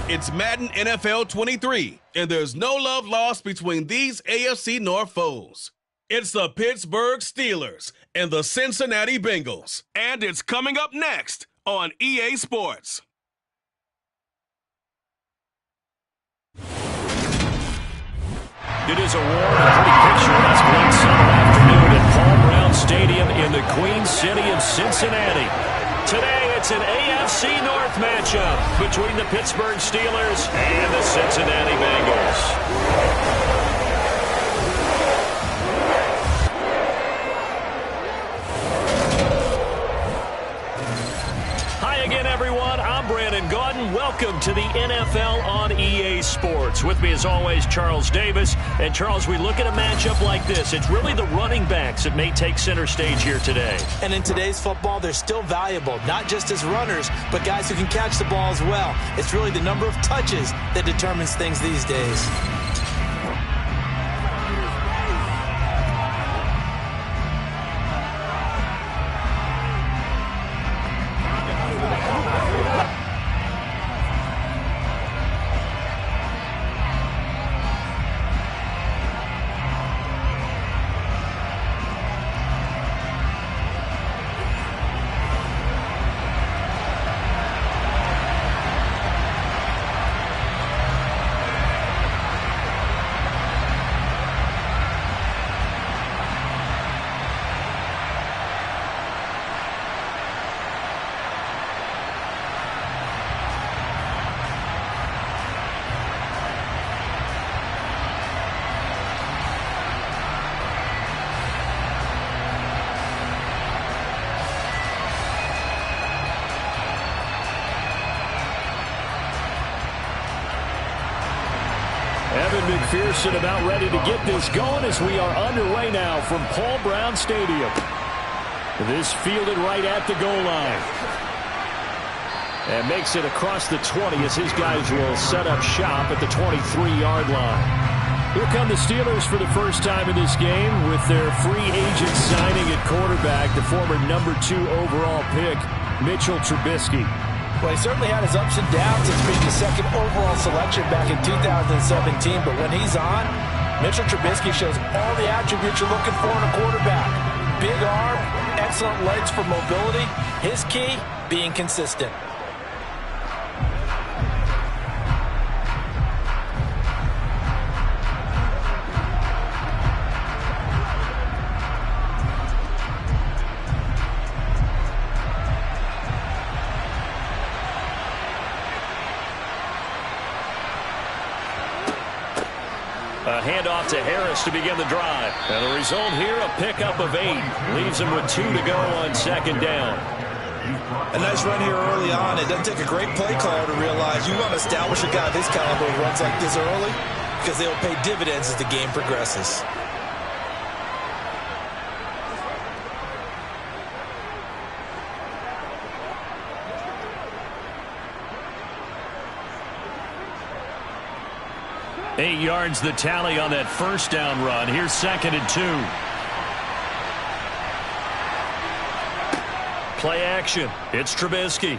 It's Madden NFL 23, and there's no love lost between these AFC North foes. It's the Pittsburgh Steelers and the Cincinnati Bengals. And it's coming up next on EA Sports. It is a warm and pretty picturesque late summer afternoon at Paul Brown Stadium in the Queen City of Cincinnati. Today, it's an AFC North matchup between the Pittsburgh Steelers and the Cincinnati Bengals. Welcome to the NFL on EA Sports. With me, as always, Charles Davis. And, Charles, we look at a matchup like this. It's really the running backs that may take center stage here today. And in today's football, they're still valuable, not just as runners, but guys who can catch the ball as well. It's really the number of touches that determines things these days. McPherson about ready to get this going as we are underway now from Paul Brown Stadium. This fielded right at the goal line. And makes it across the 20 as his guys will set up shop at the 23-yard line. Here come the Steelers for the first time in this game with their free agent signing at quarterback, the former number 2 overall pick, Mitchell Trubisky. Well, he certainly had his ups and downs since being the second overall selection back in 2017. But when he's on, Mitchell Trubisky shows all the attributes you're looking for in a quarterback. Big arm, excellent legs for mobility. His key, being consistent. A handoff to Harris to begin the drive. And the result here, a pickup of 8. Leaves him with 2 to go on second down. A nice run here early on. It doesn't take a great play caller to realize you want to establish a guy of his caliber who runs like this early because they'll pay dividends as the game progresses. Eight yards the tally on that first down run. Here's 2nd and 2. Play action. It's Trubisky.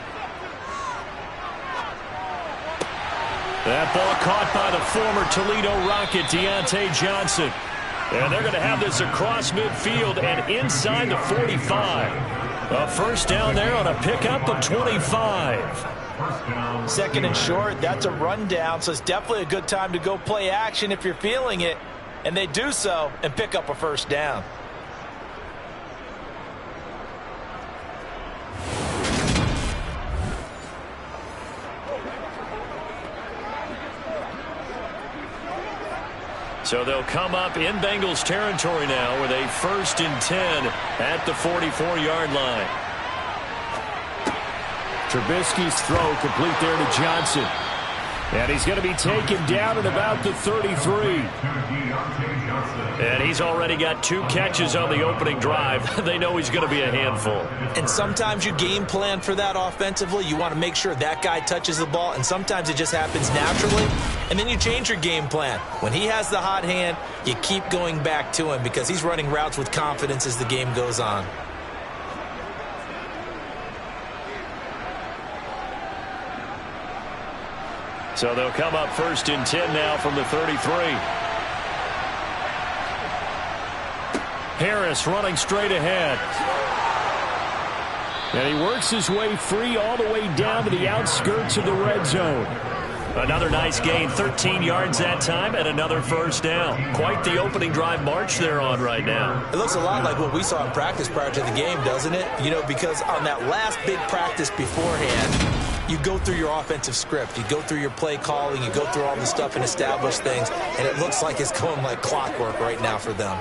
That ball caught by the former Toledo Rocket, Deontay Johnson. And they're going to have this across midfield and inside the 45. A first down there on a pickup of 25. 2nd and short, that's a rundown, so it's definitely a good time to go play action if you're feeling it. And they do so and pick up a first down. So they'll come up in Bengals territory now with a 1st and 10 at the 44-yard line. Trubisky's throw complete there to Johnson. And he's going to be taken down at about the 33. And he's already got 2 catches on the opening drive. They know he's going to be a handful. And sometimes you game plan for that offensively. You want to make sure that guy touches the ball, and sometimes it just happens naturally. And then you change your game plan. When he has the hot hand, you keep going back to him because he's running routes with confidence as the game goes on. So they'll come up 1st and 10 now from the 33. Harris running straight ahead. And he works his way free all the way down to the outskirts of the red zone. Another nice gain, 13 yards that time, and another 1st down. Quite the opening drive march they're on right now. It looks a lot like what we saw in practice prior to the game, doesn't it? You know, because on that last big practice beforehand, you go through your offensive script. You go through your play calling. You go through all the stuff and establish things. And it looks like it's going like clockwork right now for them.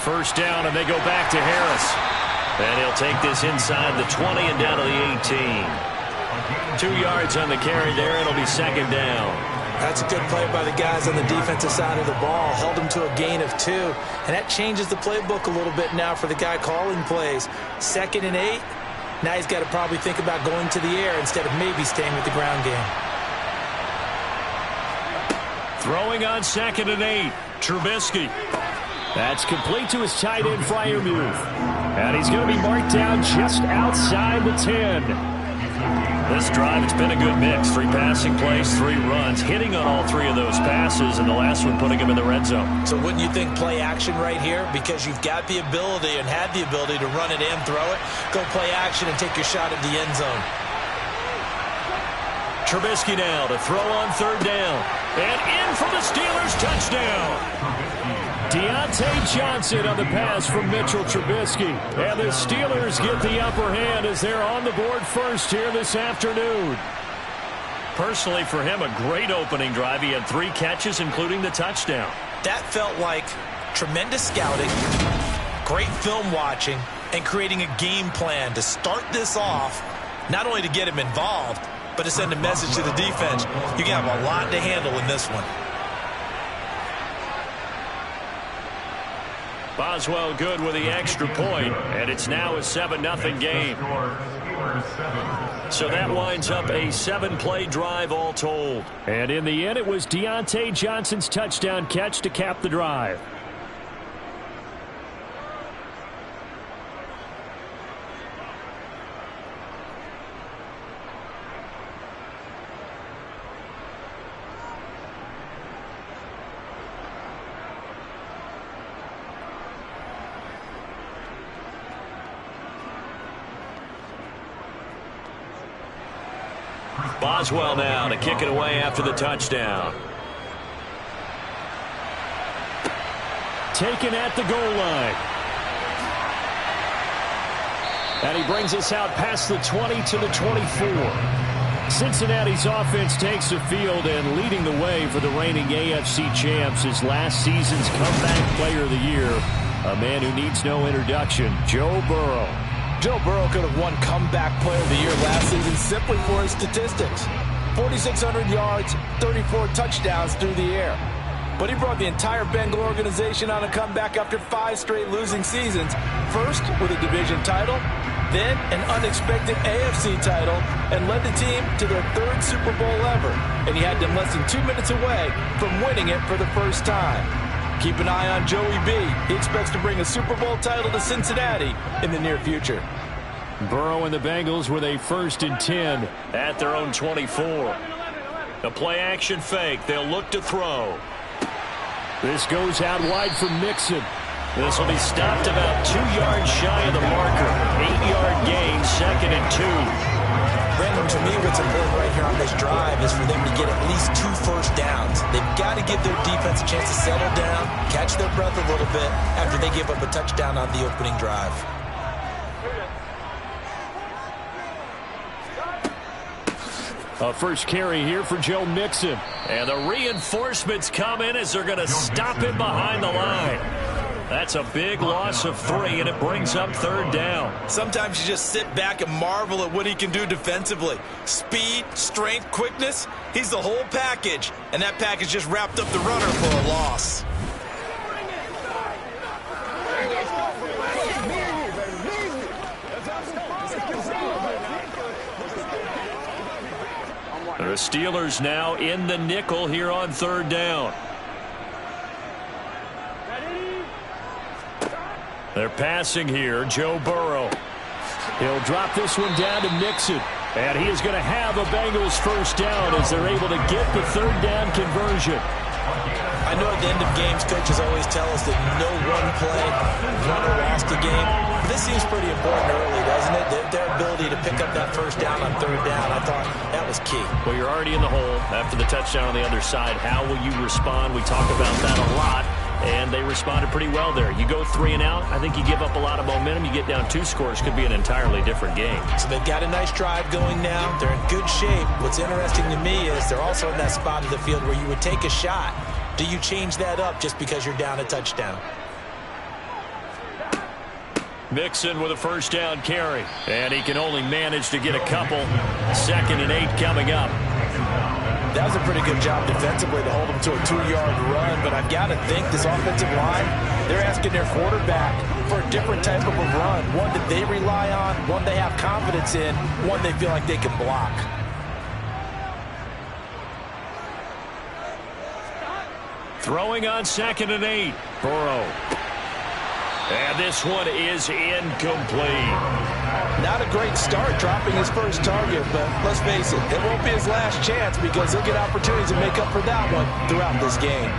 First down, and they go back to Harris. And he'll take this inside the 20 and down to the 18. 2 yards on the carry there. It'll be 2nd down. That's a good play by the guys on the defensive side of the ball. Held him to a gain of 2. And that changes the playbook a little bit now for the guy calling plays. 2nd and 8. Now he's got to probably think about going to the air instead of maybe staying with the ground game. Throwing on 2nd and 8. Trubisky. That's complete to his tight end, Freiermuth. And he's going to be marked down just outside the 10. This drive, it's been a good mix. 3 passing plays, 3 runs, hitting on all 3 of those passes, and the last one putting him in the red zone. So wouldn't you think play action right here? Because you've got the ability and had the ability to run it and throw it. Go play action and take your shot at the end zone. Trubisky now to throw on 3rd down. And in for the Steelers touchdown. Deontay Johnson on the pass from Mitchell Trubisky. And the Steelers get the upper hand as they're on the board first here this afternoon. Personally, for him, a great opening drive. He had 3 catches, including the touchdown. That felt like tremendous scouting, great film watching, and creating a game plan to start this off, not only to get him involved, but to send a message to the defense. You have a lot to handle in this one. Boswell good with the extra point, and it's now a 7-0 game. So that winds up a 7-play drive all told. And in the end, it was Deontay Johnson's touchdown catch to cap the drive. Boswell now to kick it away after the touchdown. Taken at the goal line. And he brings us out past the 20 to the 24. Cincinnati's offense takes the field, and leading the way for the reigning AFC champs is last season's comeback player of the year, a man who needs no introduction, Joe Burrow. Joe Burrow could have won Comeback Player of the Year last season simply for his statistics. 4,600 yards, 34 touchdowns through the air. But he brought the entire Bengal organization on a comeback after 5 straight losing seasons. First with a division title, then an unexpected AFC title, and led the team to their 3rd Super Bowl ever. And he had them less than 2 minutes away from winning it for the first time. Keep an eye on Joey B. He expects to bring a Super Bowl title to Cincinnati in the near future. Burrow and the Bengals with a 1st and 10 at their own 24. A play-action fake. They'll look to throw. This goes out wide for Mixon. This will be stopped about 2 yards shy of the marker. 8-yard gain, 2nd and 2. Brandon, to me, what's important right here on this drive is for them to get at least 2 first downs. They've got to give their defense a chance to settle down, catch their breath a little bit after they give up a touchdown on the opening drive. A first carry here for Joe Mixon. And the reinforcements come in as they're going to stop him behind the line. That's a big loss of 3, and it brings up 3rd down. Sometimes you just sit back and marvel at what he can do defensively. Speed, strength, quickness, he's the whole package. And that package just wrapped up the runner for a loss. The Steelers now in the nickel here on 3rd down. They're passing here. Joe Burrow. He'll drop this one down to Mixon. And he is going to have a Bengals first down as they're able to get the third down conversion. I know at the end of games, coaches always tell us that no one play won or lost a game. This seems pretty important early, doesn't it? Their ability to pick up that first down on third down, I thought that was key. Well, you're already in the hole after the touchdown on the other side. How will you respond? We talk about that a lot, and they responded pretty well there. You go 3 and out, I think you give up a lot of momentum. You get down 2 scores, could be an entirely different game. So they've got a nice drive going now. They're in good shape. What's interesting to me is they're also in that spot of the field where you would take a shot. Do you change that up just because you're down a touchdown? Mixon with a first down carry. And he can only manage to get a couple. 2nd and 8 coming up. That was a pretty good job defensively to hold him to a 2-yard run, but I've got to think this offensive line, they're asking their quarterback for a different type of a run, one that they rely on, one they have confidence in, one they feel like they can block. Throwing on 2nd and 8. Burrow. And this one is incomplete. Not a great start dropping his first target, but let's face it, it won't be his last chance because he'll get opportunities to make up for that one throughout this game.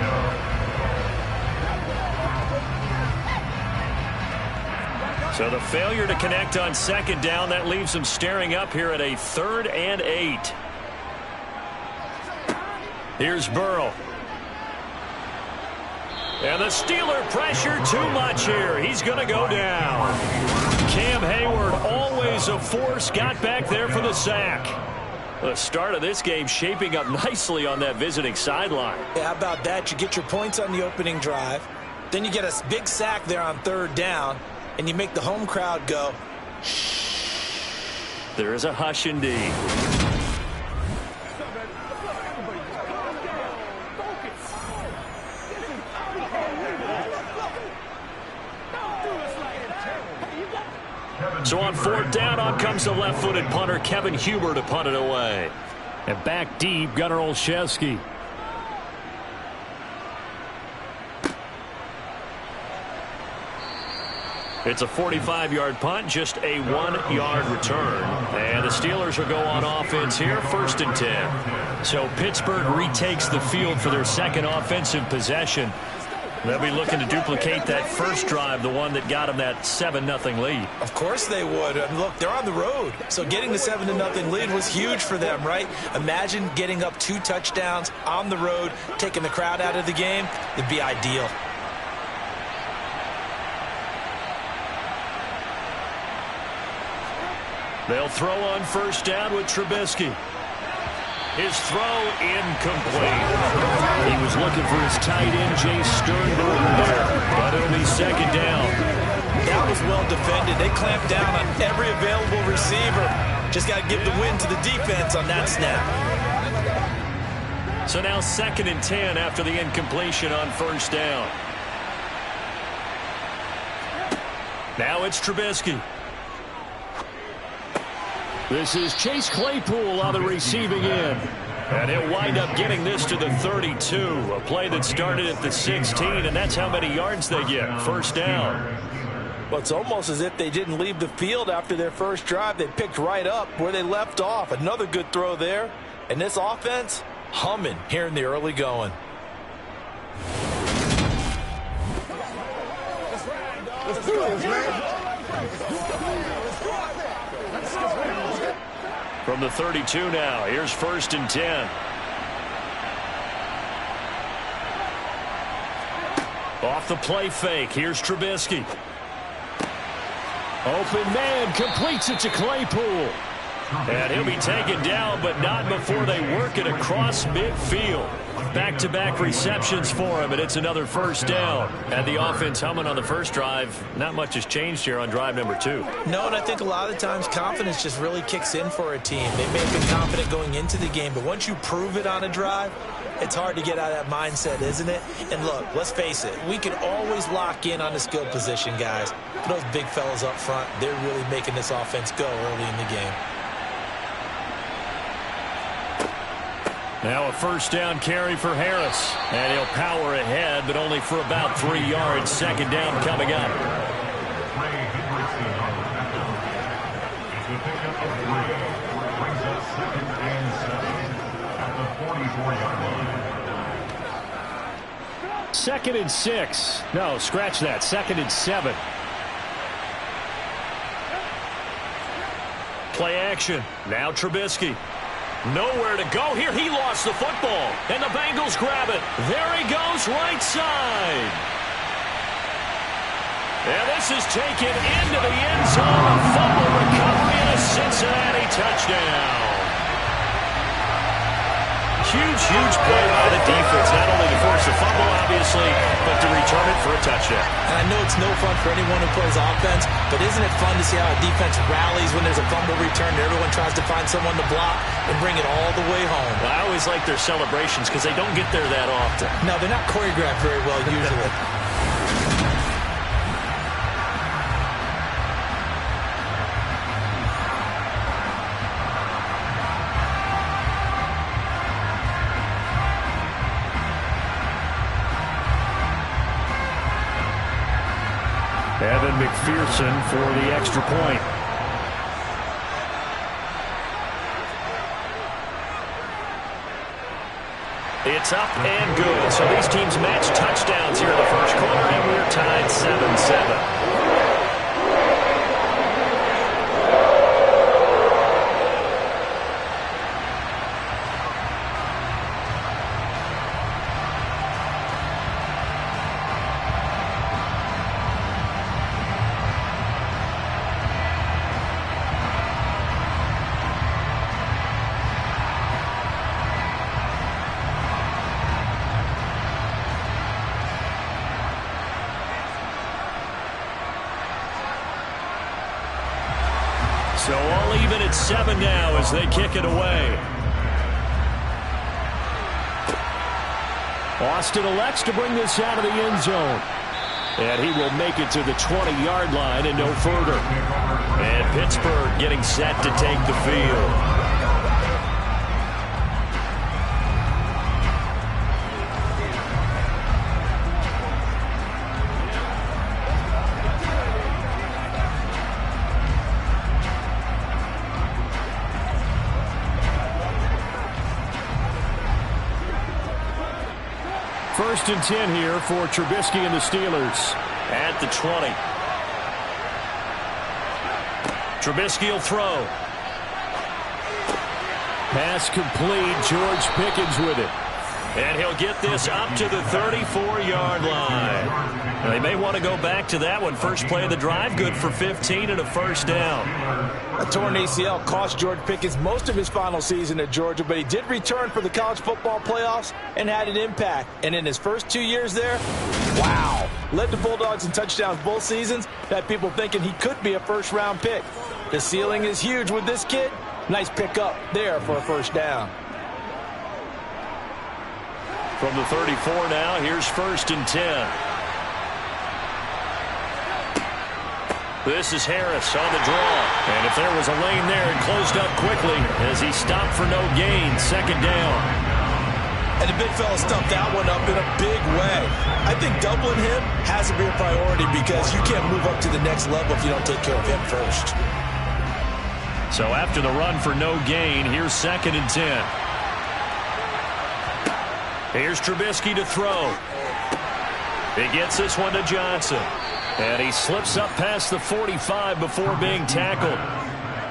So the failure to connect on 2nd down, that leaves him staring up here at a 3rd and 8. Here's Burrow. And the Steeler pressure too much here. He's going to go down. Cam Hayward, always a force, got back there for the sack. The start of this game shaping up nicely on that visiting sideline. Yeah, how about that? You get your points on the opening drive. Then you get a big sack there on 3rd down, and you make the home crowd go, shh. There is a hush indeed. So on 4th down, on comes the left-footed punter, Kevin Huber, to punt it away. And back deep, Gunnar Olszewski. It's a 45-yard punt, just a 1-yard return. And the Steelers will go on offense here, 1st and 10. So Pittsburgh retakes the field for their second offensive possession. They'll be looking to duplicate that first drive, the one that got them that 7-0 lead. Of course they would. I mean, look, they're on the road. So getting the 7-0 lead was huge for them, right? Imagine getting up 2 touchdowns on the road, taking the crowd out of the game. It'd be ideal. They'll throw on 1st down with Trubisky. His throw incomplete. He was looking for his tight end, Jay Sternberger there, but it'll be 2nd down. That was well defended. They clamped down on every available receiver. Just got to give the win to the defense on that snap. So now 2nd and 10 after the incompletion on 1st down. Now it's Trubisky. This is Chase Claypool on the receiving end. And he'll wind up getting this to the 32. A play that started at the 16, and that's how many yards they get. 1st down. Well, it's almost as if they didn't leave the field after their first drive. They picked right up where they left off. Another good throw there. And this offense, humming here in the early going. Let's do this, man. From the 32 now, here's 1st and 10. Off the play fake, here's Trubisky. Open man, completes it to Claypool. And he'll be taken down, but not before they work it across midfield. Back-to-back receptions for him, and it's another 1st down. And the offense humming on the first drive. Not much has changed here on drive number 2. No, and I think a lot of times confidence just really kicks in for a team. They may have been confident going into the game, but once you prove it on a drive, it's hard to get out of that mindset, isn't it? And look, let's face it, we can always lock in on the skill position, guys. But those big fellas up front, they're really making this offense go early in the game. Now a 1st down carry for Harris. And he'll power ahead, but only for about 3 yards. 2nd down coming up. Second and 6. No, scratch that. Second and 7. Play action. Now Trubisky. Nowhere to go here. He lost the football. And the Bengals grab it. There he goes, right side. And this is taken into the end zone. A fumble recovery and a Cincinnati touchdown. Huge play by the defense, not only to force the fumble, obviously, but to return it for a touchdown. And I know it's no fun for anyone who plays offense, but isn't it fun to see how a defense rallies when there's a fumble return and everyone tries to find someone to block and bring it all the way home? Well, I always like their celebrations because they don't get there that often. No, they're not choreographed very well usually. Evan McPherson for the extra point. It's up and good. So these teams match touchdowns here in the first quarter, and we're tied 7-7. So all even at 7 now as they kick it away. Austin elects to bring this out of the end zone. And he will make it to the 20-yard line and no further. And Pittsburgh getting set to take the field. First and 10 here for Trubisky and the Steelers at the 20. Trubisky will throw. Pass complete. George Pickens with it. And he'll get this up to the 34-yard line. Now, they may want to go back to that one. First play of the drive, good for 15 and a first down. A torn ACL cost George Pickens most of his final season at Georgia, but he did return for the college football playoffs and had an impact. And in his first 2 years there, wow, led the Bulldogs in touchdowns both seasons. Had people thinking he could be a first-round pick. The ceiling is huge with this kid. Nice pickup there for a first down. From the 34 now, here's first and 10. This is Harris on the draw. And if there was a lane there, it closed up quickly as he stopped for no gain. Second down. And the big fella stumped that one up in a big way. I think doubling him has to be a priority because you can't move up to the next level if you don't take care of him first. So after the run for no gain, here's second and 10. Here's Trubisky to throw. He gets this one to Johnson. And he slips up past the 45 before being tackled.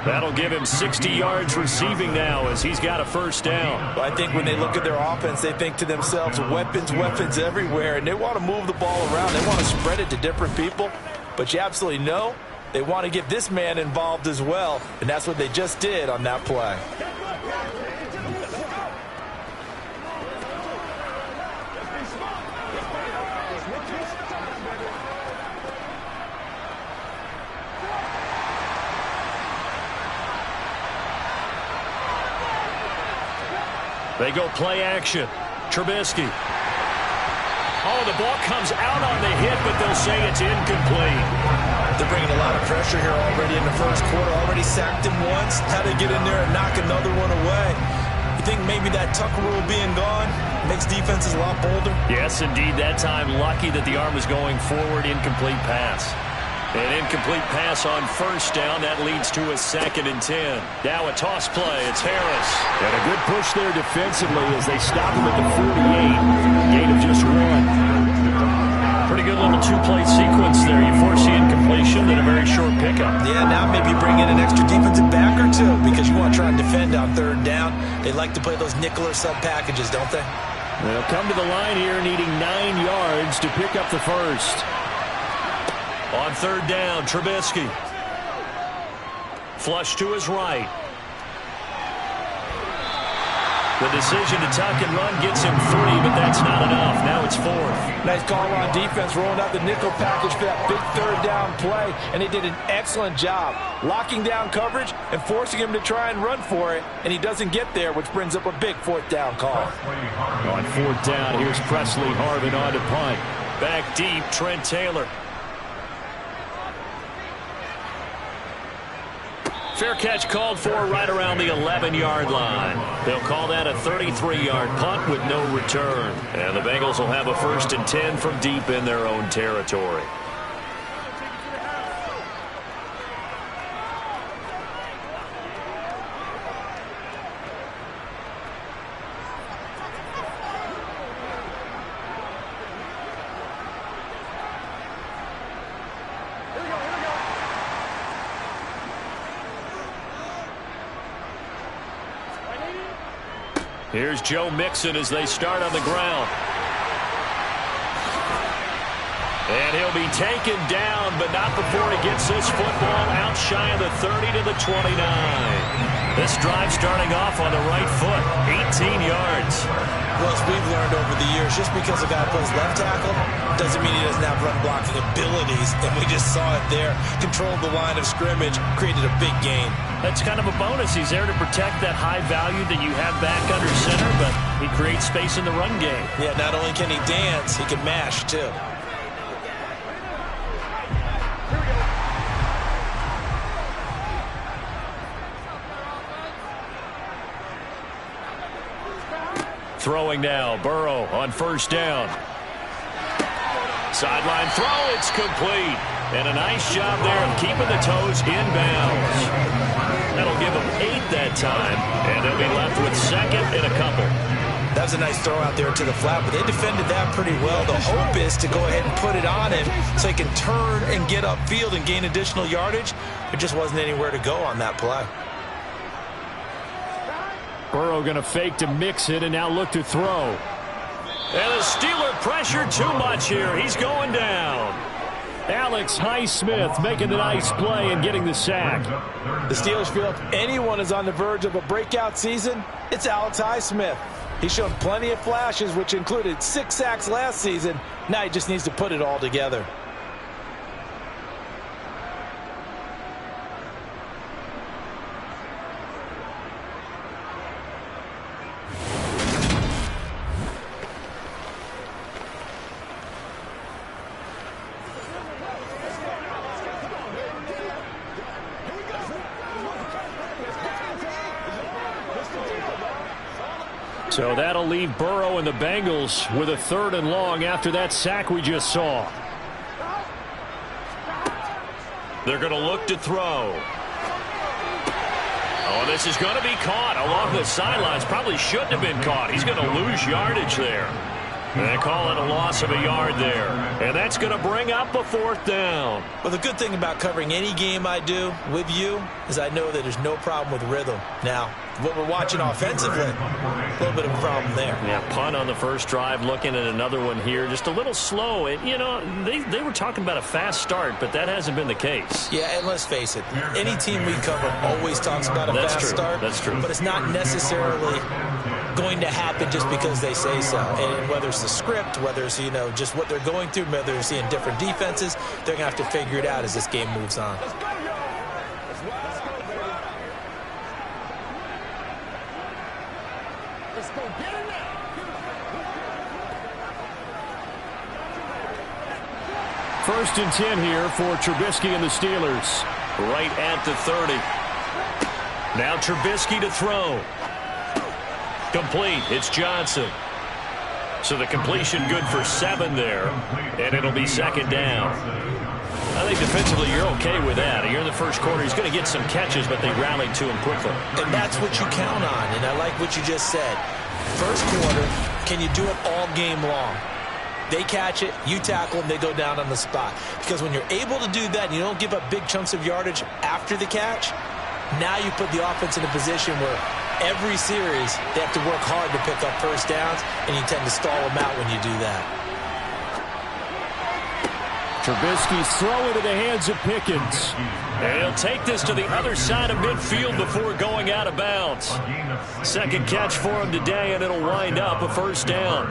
That'll give him 60 yards receiving now as he's got a first down. I think when they look at their offense, they think to themselves, weapons everywhere, and they want to move the ball around. They want to spread it to different people. But you absolutely know they want to get this man involved as well, and that's what they just did on that play. They go play action. Trubisky. Oh, the ball comes out on the hit, but they'll say it's incomplete. They're bringing a lot of pressure here already in the first quarter. Already sacked him once. Had to get in there and knock another one away. You think maybe that tuck rule being gone makes defenses a lot bolder? Yes, indeed. That time, lucky that the arm was going forward. Incomplete pass. An incomplete pass on first down. That leads to a 2nd and 10. Now a toss play. It's Harris. And a good push there defensively as they stop him at the 48. Gain of just 1. Pretty good little two-play sequence there. You force the incompletion, then a very short pickup. Yeah, now maybe bring in an extra defensive back or two because you want to try and defend on 3rd down. They like to play those nickel or sub packages, don't they? They'll come to the line here needing 9 yards to pick up the first. On 3rd down, Trubisky. Flush to his right. The decision to tuck and run gets him 3, but that's not enough. Now it's 4th. Nice call on defense, rolling out the nickel package for that big 3rd down play, and they did an excellent job locking down coverage and forcing him to try and run for it, and he doesn't get there, which brings up a big 4th down call. On 4th down, here's Presley Harvin on to punt. Back deep, Trent Taylor. Fair catch called for right around the 11-yard line. They'll call that a 33-yard punt with no return. And the Bengals will have a 1st and 10 from deep in their own territory. Here's Joe Mixon as they start on the ground. And he'll be taken down, but not before he gets this football out shy of the 30 to the 29. This drive starting off on the right foot, 18 yards. Well, as we've learned over the years, just because a guy plays left tackle doesn't mean he doesn't have run blocking abilities, and we just saw it there. Controlled the line of scrimmage, created a big gain. That's kind of a bonus. He's there to protect that high value that you have back under center, but he creates space in the run game. Yeah, not only can he dance, he can mash, too. Throwing now, Burrow on 1st down. Sideline throw, it's complete. And a nice job there of keeping the toes inbounds. That'll give them 8 that time, and they'll be left with 2nd and a couple. That was a nice throw out there to the flat, but they defended that pretty well. The hope is to go ahead and put it on him so he can turn and get upfield and gain additional yardage. There just wasn't anywhere to go on that play. Burrow going to fake to Mixon and now look to throw. And the Steeler pressure too much here. He's going down. Alex Highsmith making the nice play and getting the sack. The Steelers feel if anyone is on the verge of a breakout season, it's Alex Highsmith. He's shown plenty of flashes, which included 6 sacks last season. Now he just needs to put it all together. So that'll leave Burrow and the Bengals with a 3rd and long after that sack we just saw. They're going to look to throw. Oh, this is going to be caught along the sidelines. Probably shouldn't have been caught. He's going to lose yardage there. And they call it a loss of a yard there. And that's going to bring up a 4th down. Well, the good thing about covering any game I do with you is I know that there's no problem with rhythm. Now, what we're watching offensively, a little bit of a problem there. Yeah, punt on the first drive, looking at another one here. Just a little slow. And, you know, they were talking about a fast start, but that hasn't been the case. Yeah, and let's face it, any team we cover always talks about a fast start. That's true. But it's not necessarily going to happen just because they say so. And whether it's the script, whether it's, you know, just what they're going through, whether they're seeing different defenses, they're going to have to figure it out as this game moves on. First and 10 here for Trubisky and the Steelers. Right at the 30. Now Trubisky to throw. Complete. It's Johnson. So the completion good for 7 there. And it'll be 2nd down. I think defensively you're okay with that. You're in the first quarter. He's going to get some catches, but they rallied to him quickly. And that's what you count on, and I like what you just said. First quarter, can you do it all game long? They catch it, you tackle them, they go down on the spot. Because when you're able to do that and you don't give up big chunks of yardage after the catch, now you put the offense in a position where every series they have to work hard to pick up first downs, and you tend to stall them out when you do that. Trubisky's throw into the hands of Pickens. And he'll take this to the other side of midfield before going out of bounds. Second catch for him today, and it'll wind up a first down.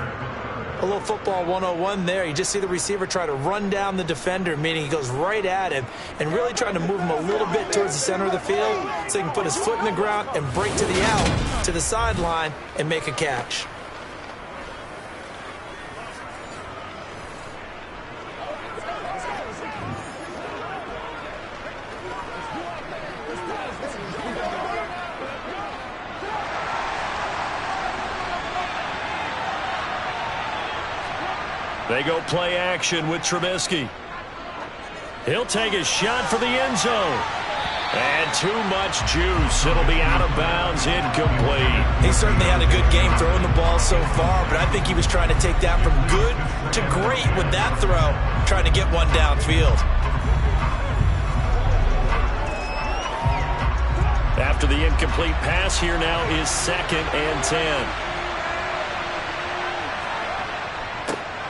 A little football 101 there. You just see the receiver try to run down the defender, meaning he goes right at him and really trying to move him a little bit towards the center of the field so he can put his foot in the ground and break to the out, to the sideline, and make a catch. They go play action with Trubisky. He'll take a shot for the end zone. And too much juice. It'll be out of bounds, incomplete. He certainly had a good game throwing the ball so far, but I think he was trying to take that from good to great with that throw, trying to get one downfield. After the incomplete pass, here now is 2nd and 10.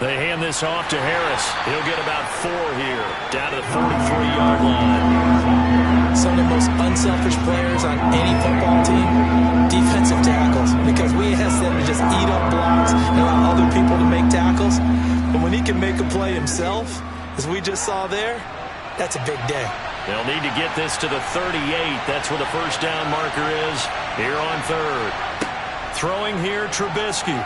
They hand this off to Harris. He'll get about 4 here, down to the 43-yard line. Some of the most unselfish players on any football team, defensive tackles, because we ask them to just eat up blocks and allow other people to make tackles. But when he can make a play himself, as we just saw there, that's a big day. They'll need to get this to the 38. That's where the first down marker is here on 3rd. Throwing here, Trubisky.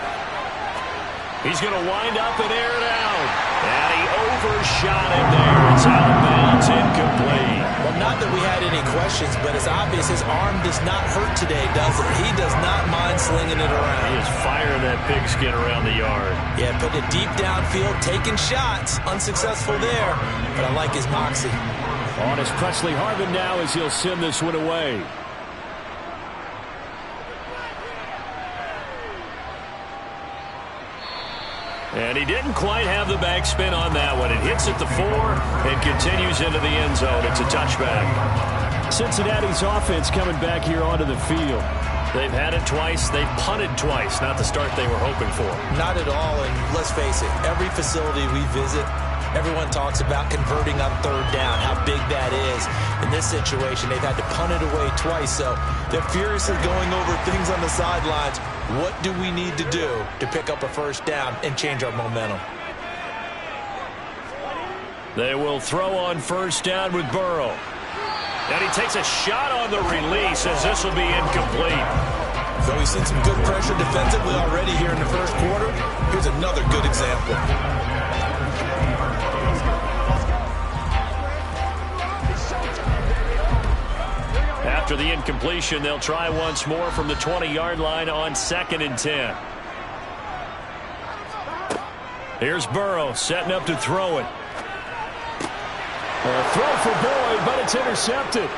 He's going to wind up and air it out. And he overshot him there. It's out of bounds, incomplete. Well, not that we had any questions, but it's obvious his arm does not hurt today, does it? He does not mind slinging it around. He is firing that pigskin around the yard. Yeah, putting it deep downfield, taking shots. Unsuccessful there, but I like his moxie. On is Presley Harvin now as he'll send this one away. And he didn't quite have the backspin on that one. It hits at the 4 and continues into the end zone. It's a touchback. Cincinnati's offense coming back here onto the field. They've had it twice. They've punted twice. Not the start they were hoping for. Not at all, and let's face it, every facility we visit, everyone talks about converting on 3rd down, how big that is. In this situation, they've had to punt it away twice, so they're furiously going over things on the sidelines. What do we need to do to pick up a first down and change our momentum? They will throw on first down with Burrow. And he takes a shot on the release as this will be incomplete. So we've seen some good pressure defensively already here in the first quarter. Here's another good example. After the incompletion, they'll try once more from the 20-yard line on 2nd and 10. Here's Burrow setting up to throw it. A throw for Boyd, but it's intercepted.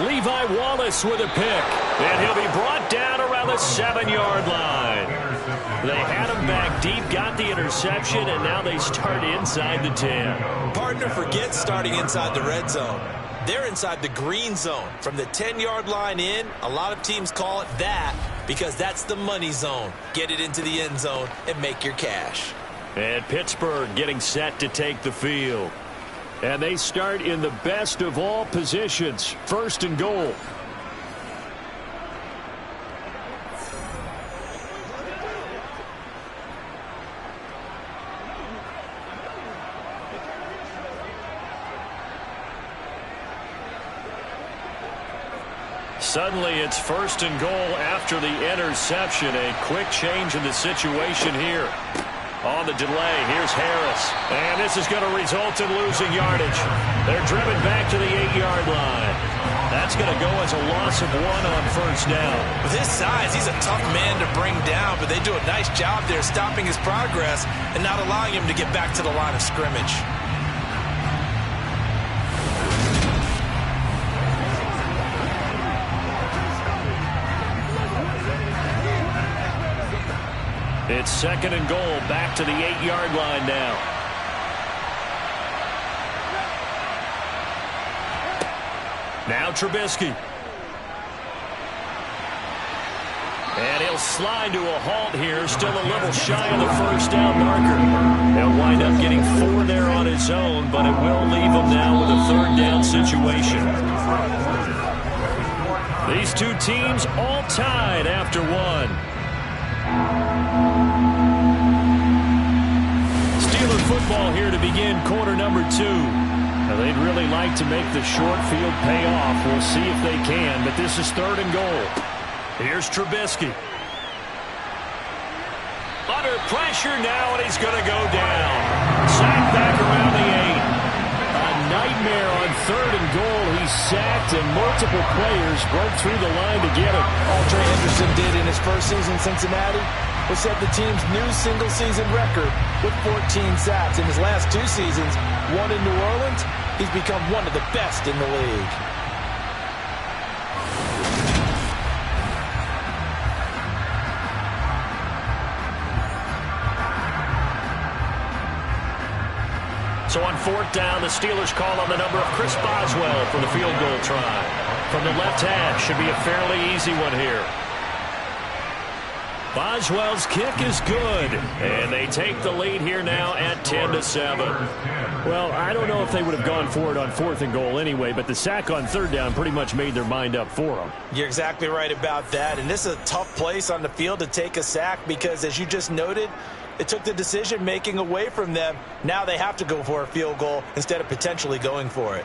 Levi Wallace with a pick. And he'll be brought down around the 7-yard line. They had him back deep, got the interception, and now they start inside the 10. Partner forgets starting inside the red zone. They're inside the green zone. From the 10-yard line in, a lot of teams call it that because that's the money zone. Get it into the end zone and make your cash. And Pittsburgh getting set to take the field. And they start in the best of all positions, 1st and goal. Suddenly it's 1st and goal after the interception. A quick change in the situation here. On the delay, here's Harris. And this is going to result in losing yardage. They're driven back to the 8-yard line. That's going to go as a loss of 1 on first down. With his size, he's a tough man to bring down, but they do a nice job there stopping his progress and not allowing him to get back to the line of scrimmage. It's 2nd and goal, back to the 8-yard line now. Now Trubisky. And he'll slide to a halt here, still a little shy of the first down marker. He'll wind up getting 4 there on his own, but it will leave him now with a 3rd down situation. These two teams all tied after 1. Steeler football here to begin quarter number 2. Now they'd really like to make the short field pay off. We'll see if they can, but this is 3rd and goal. Here's Trubisky. Under pressure now, and he's going to go down. Sacked back around the 8. A nightmare on 3rd and goal. He's sacked, and multiple players broke through the line to get him. All Trey Henderson did in his first season in Cincinnati was set the team's new single-season record with 14 sacks. In his last 2 seasons, 1 in New Orleans, he's become one of the best in the league. So on 4th down, the Steelers call on the number of Chris Boswell for the field goal try. From the left hash, should be a fairly easy one here. Boswell's kick is good, and they take the lead here now at 10-7. Well, I don't know if they would have gone for it on 4th and goal anyway, but the sack on 3rd down pretty much made their mind up for them. You're exactly right about that, and this is a tough place on the field to take a sack because, as you just noted, it took the decision-making away from them. Now they have to go for a field goal instead of potentially going for it.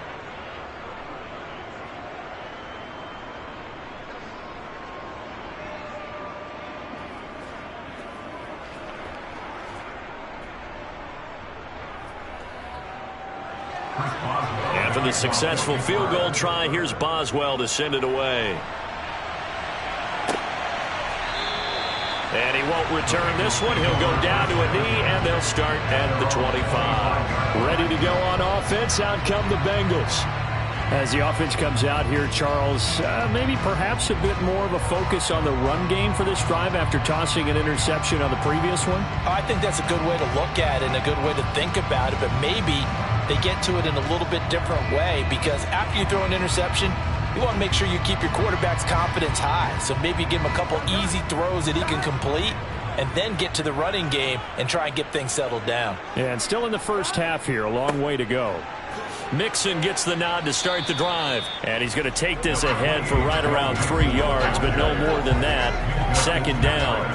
After the successful field goal try, here's Boswell to send it away. And he won't return this one. He'll go down to a knee, and they'll start at the 25. Ready to go on offense. Out come the Bengals. As the offense comes out here, Charles, maybe perhaps a bit more of a focus on the run game for this drive after tossing an interception on the previous one? I think that's a good way to look at it and a good way to think about it, but maybe they get to it in a little bit different way because after you throw an interception, you want to make sure you keep your quarterback's confidence high. So maybe give him a couple easy throws that he can complete and then get to the running game and try and get things settled down. Yeah, and still in the first half here, a long way to go. Mixon gets the nod to start the drive. And he's going to take this ahead for right around 3 yards, but no more than that. 2nd down.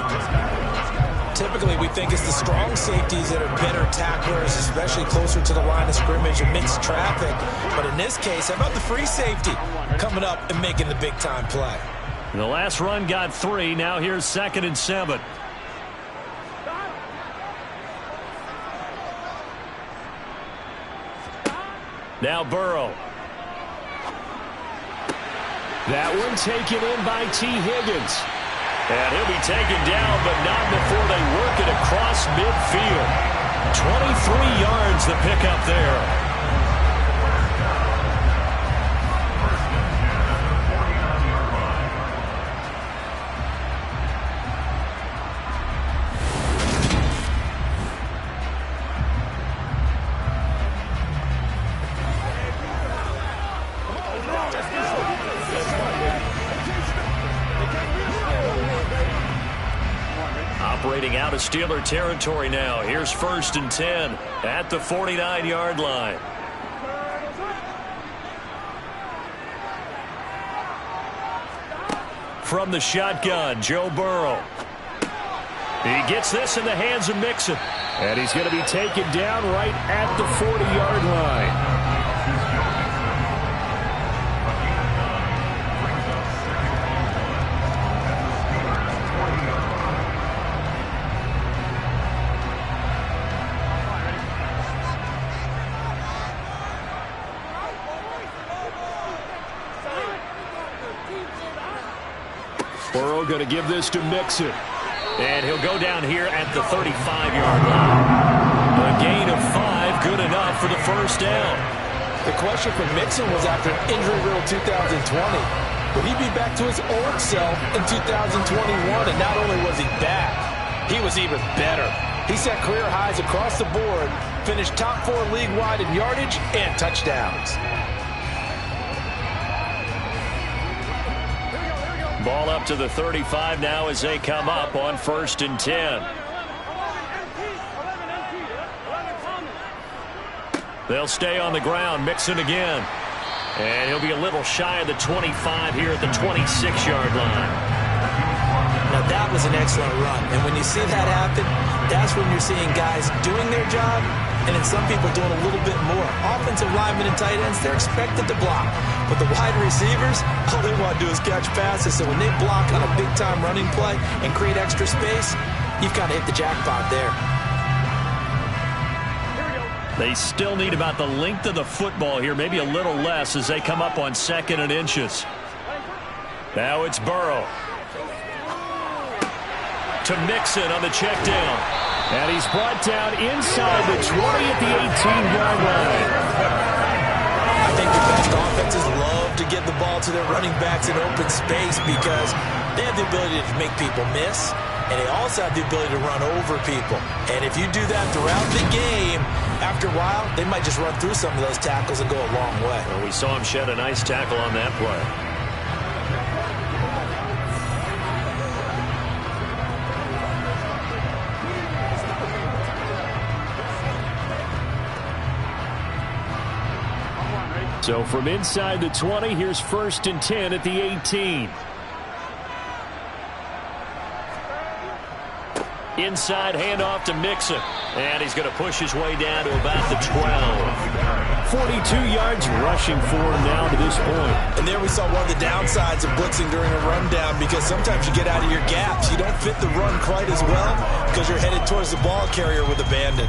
Typically, we think it's the strong safeties that are better tacklers, especially closer to the line of scrimmage and mixed traffic. But in this case, how about the free safety coming up and making the big-time play? The last run got 3. Now here's 2nd and 7. Now Burrow. That one taken in by T. Higgins. And he'll be taken down, but not before they work it across midfield. 23 yards the pickup there. Operating out of Steeler territory now. Here's 1st and 10 at the 49-yard line. From the shotgun, Joe Burrow. He gets this in the hands of Mixon. And he's going to be taken down right at the 40-yard line. Burrow going to give this to Mixon. And he'll go down here at the 35-yard line. A gain of 5, good enough for the first down. The question for Mixon was after an injury-riddled 2020. Would he be back to his old self in 2021? And not only was he back, He was even better. He set career highs across the board, finished top 4 league-wide in yardage and touchdowns. Ball up to the 35 now as they come up on 1st and 10. They'll stay on the ground, Mixon again. And he'll be a little shy of the 25 here at the 26-yard line. Now that was an excellent run. And when you see that happen, that's when you're seeing guys doing their job and then some people doing a little bit more. Offensive linemen and tight ends, they're expected to block. But the wide receivers, all they want to do is catch passes. So when they block on a big-time running play and create extra space, you've kind of hit the jackpot there. They still need about the length of the football here, maybe a little less as they come up on 2nd and inches. Now it's Burrow. To Mixon on the check down. And he's brought down inside the 20 at the 18-yard line. I think the best offenses love to get the ball to their running backs in open space because they have the ability to make people miss, and they also have the ability to run over people. And if you do that throughout the game, after a while, they might just run through some of those tackles and go a long way. Well, we saw him shed a nice tackle on that play. So from inside the 20, here's 1st and 10 at the 18. Inside handoff to Mixon. And he's going to push his way down to about the 12. 42 yards rushing for him now to this point. And there we saw one of the downsides of blitzing during a rundown because sometimes you get out of your gaps. You don't fit the run quite as well because you're headed towards the ball carrier with abandon.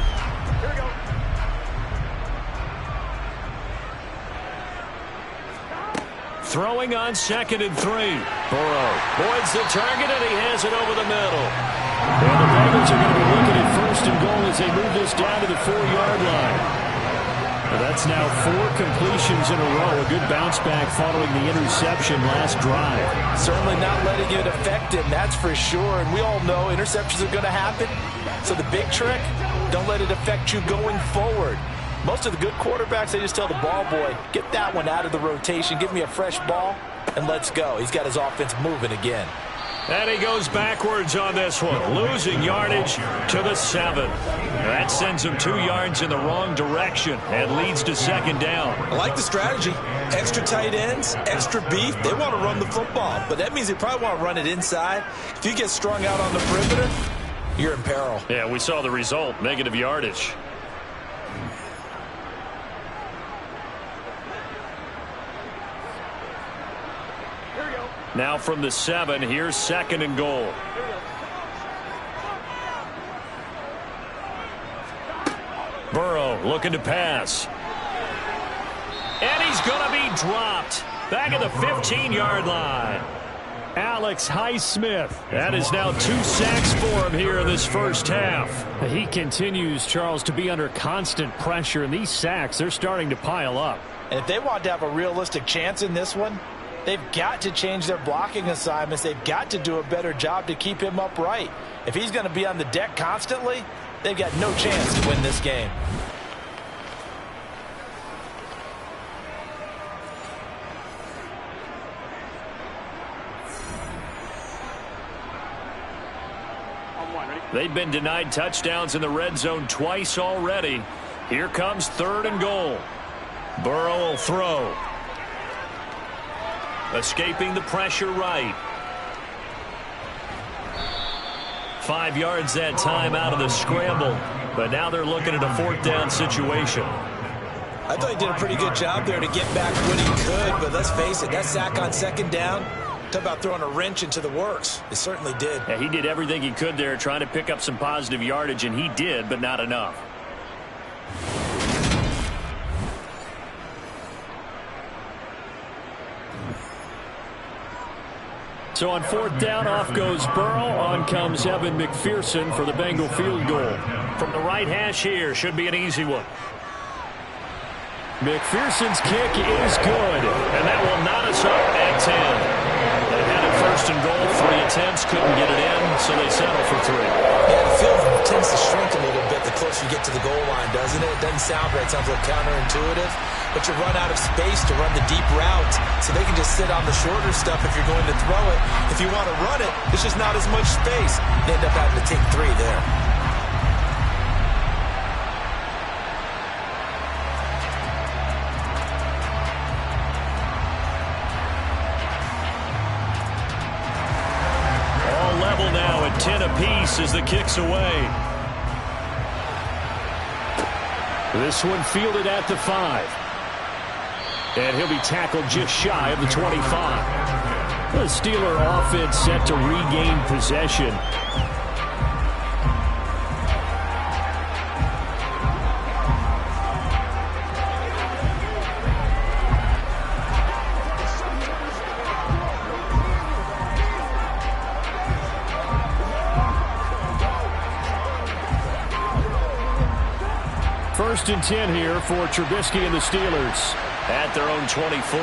Throwing on 2nd and 3. Burrow avoids the target, and he has it over the middle. And the Bengals are going to be looking at 1st and goal as they move this down to the 4-yard line. Well, that's now 4 completions in a row. A good bounce back following the interception last drive. Certainly not letting it affect him, that's for sure. And we all know interceptions are going to happen. So the big trick, don't let it affect you going forward. Most of the good quarterbacks, they just tell the ball boy, get that one out of the rotation, give me a fresh ball, and let's go. He's got his offense moving again. And he goes backwards on this one, losing yardage to the 7. That sends him 2 yards in the wrong direction and leads to 2nd down. I like the strategy. Extra tight ends, extra beef. They want to run the football, but that means they probably want to run it inside. If you get strung out on the perimeter, you're in peril. Yeah, we saw the result, negative yardage. Now from the 7, here's 2nd and goal. Burrow looking to pass. And he's going to be dropped. Back at the 15-yard line. Alex Highsmith. That is now 2 sacks for him here in this first half. He continues, Charles, to be under constant pressure, and these sacks, they're starting to pile up. And if they want to have a realistic chance in this one, they've got to change their blocking assignments. They've got to do a better job to keep him upright. If he's going to be on the deck constantly, they've got no chance to win this game. They've been denied touchdowns in the red zone twice already. Here comes 3rd and goal. Burrow will throw. Escaping the pressure right. 5 yards that time out of the scramble. But now they're looking at a 4th down situation. I thought he did a pretty good job there to get back what he could. But let's face it, that sack on 2nd down, talk about throwing a wrench into the works. It certainly did. Yeah, he did everything he could there trying to pick up some positive yardage, and he did, but not enough. So on 4th down, off goes Burrow. On comes Evan McPherson for the Bengal field goal. From the right hash here, should be an easy one. McPherson's kick is good, and that will knot us up at 10. They had a first and goal. 3 attempts, couldn't get it in, so they settle for 3. Yeah, the field tends to shrink a little bit the closer you get to the goal line, doesn't it? It doesn't sound right. It sounds a little counterintuitive. But you run out of space to run the deep routes, so they can just sit on the shorter stuff if you're going to throw it. If you want to run it, there's just not as much space. You end up having to take 3 there. All level now at 10 apiece as the kick's away. This one fielded at the 5. And he'll be tackled just shy of the 25. The Steeler offense set to regain possession. First and 10 here for Trubisky and the Steelers. At their own 24.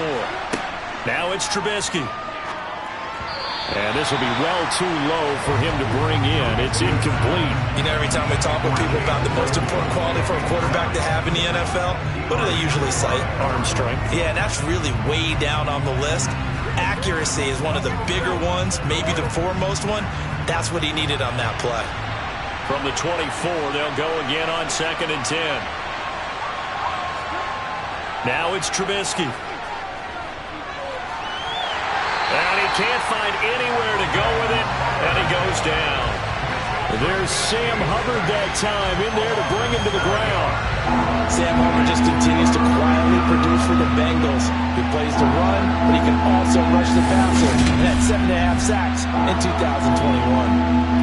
Now it's Trubisky. And this will be well too low for him to bring in. It's incomplete. You know, every time we talk with people about the most important quality for a quarterback to have in the NFL, what do they usually cite? Arm strength. Yeah, and that's really way down on the list. Accuracy is one of the bigger ones, maybe the foremost one. That's what he needed on that play. From the 24, they'll go again on 2nd and 10. Now it's Trubisky. And he can't find anywhere to go with it, and he goes down. There's Sam Hubbard that time in there to bring him to the ground. Sam Hubbard just continues to quietly produce for the Bengals. He plays the run, but he can also rush the passer. And had 7.5 sacks in 2021.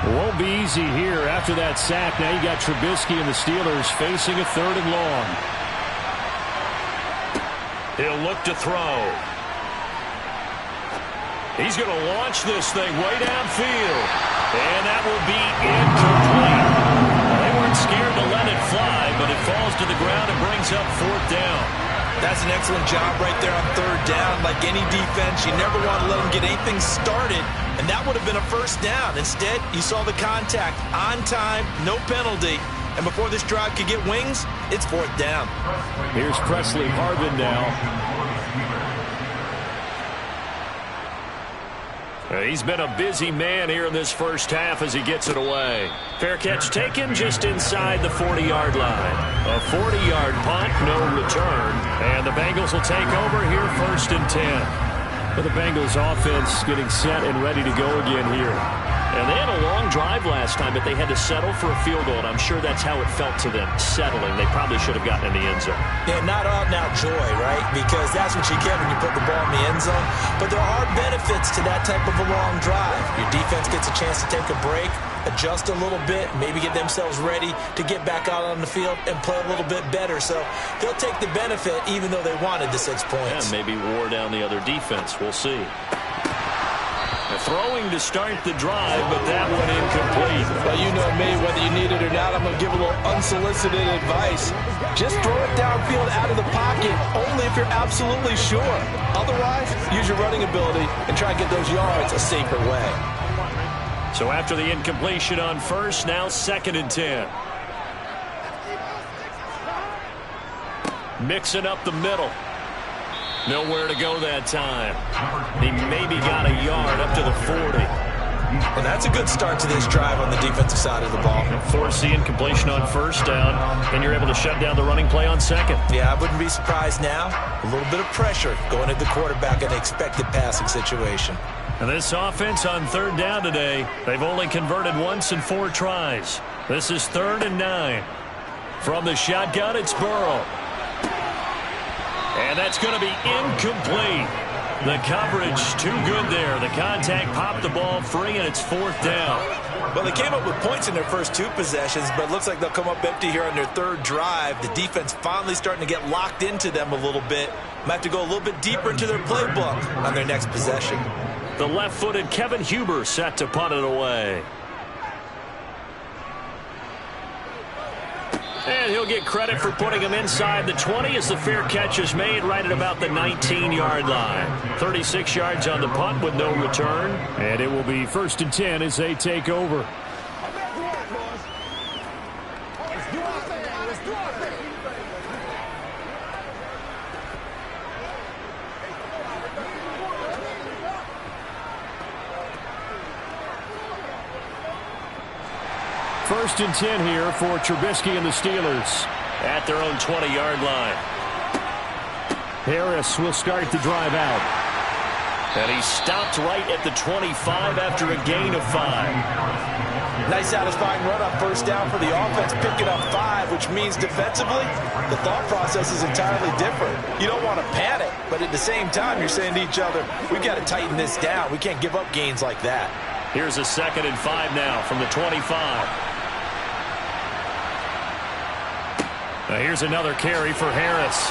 Won't be easy here after that sack. Now you got Trubisky and the Steelers facing a 3rd and long. He'll look to throw. He's going to launch this thing way downfield. And that will be incomplete. They weren't scared to let it fly, but it falls to the ground and brings up 4th down. That's an excellent job right there on 3rd down. Like any defense, you never want to let them get anything started, and that would have been a 1st down. Instead, you saw the contact on time, no penalty, and before this drive could get wings, it's 4th down. Here's Presley Harvin now. He's been a busy man here in this first half as he gets it away. Fair catch taken just inside the 40-yard line. A 40-yard punt, no return. And the Bengals will take over here 1st and 10. With the Bengals offense getting set and ready to go again here. And they had a long drive last time, but they had to settle for a field goal, and I'm sure that's how it felt to them, settling. They probably should have gotten in the end zone. Yeah, not out-and-out joy, right? Because that's what you get when you put the ball in the end zone. But there are benefits to that type of a long drive. Your defense gets a chance to take a break, adjust a little bit, maybe get themselves ready to get back out on the field and play a little bit better. So they'll take the benefit even though they wanted the 6 points. Yeah, maybe wore down the other defense. We'll see. Throwing to start the drive, but that one incomplete. Well, you know me, whether you need it or not, I'm going to give a little unsolicited advice. Just throw it downfield out of the pocket, only if you're absolutely sure. Otherwise, use your running ability and try to get those yards a safer way. So after the incompletion on 1st, now 2nd and 10. Mixing up the middle. Nowhere to go that time. He maybe got a yard up to the 40. Well, that's a good start to this drive on the defensive side of the ball. Force the incompletion on 1st down, and you're able to shut down the running play on 2nd. Yeah, I wouldn't be surprised now. A little bit of pressure going at the quarterback in an expected passing situation. And this offense on 3rd down today, they've only converted once in 4 tries. This is 3rd and 9. From the shotgun, it's Burrow. And that's going to be incomplete. The coverage too good there. The contact popped the ball free, and it's 4th down. Well, they came up with points in their first 2 possessions, but it looks like they'll come up empty here on their 3rd drive. The defense finally starting to get locked into them a little bit. Might have to go a little bit deeper into their playbook on their next possession. The left-footed Kevin Huber set to punt it away. And he'll get credit for putting him inside the 20 as the fair catch is made right at about the 19-yard line. 36 yards on the punt with no return. And it will be 1st and 10 as they take over. First and 10 here for Trubisky and the Steelers. At their own 20-yard line. Harris will start the drive out. And he stopped right at the 25 after a gain of 5. Nice satisfying run on 1st down for the offense, picking up 5, which means defensively, the thought process is entirely different. You don't want to panic, but at the same time, you're saying to each other, we've got to tighten this down. We can't give up gains like that. Here's a 2nd and 5 now from the 25. Now here's another carry for Harris.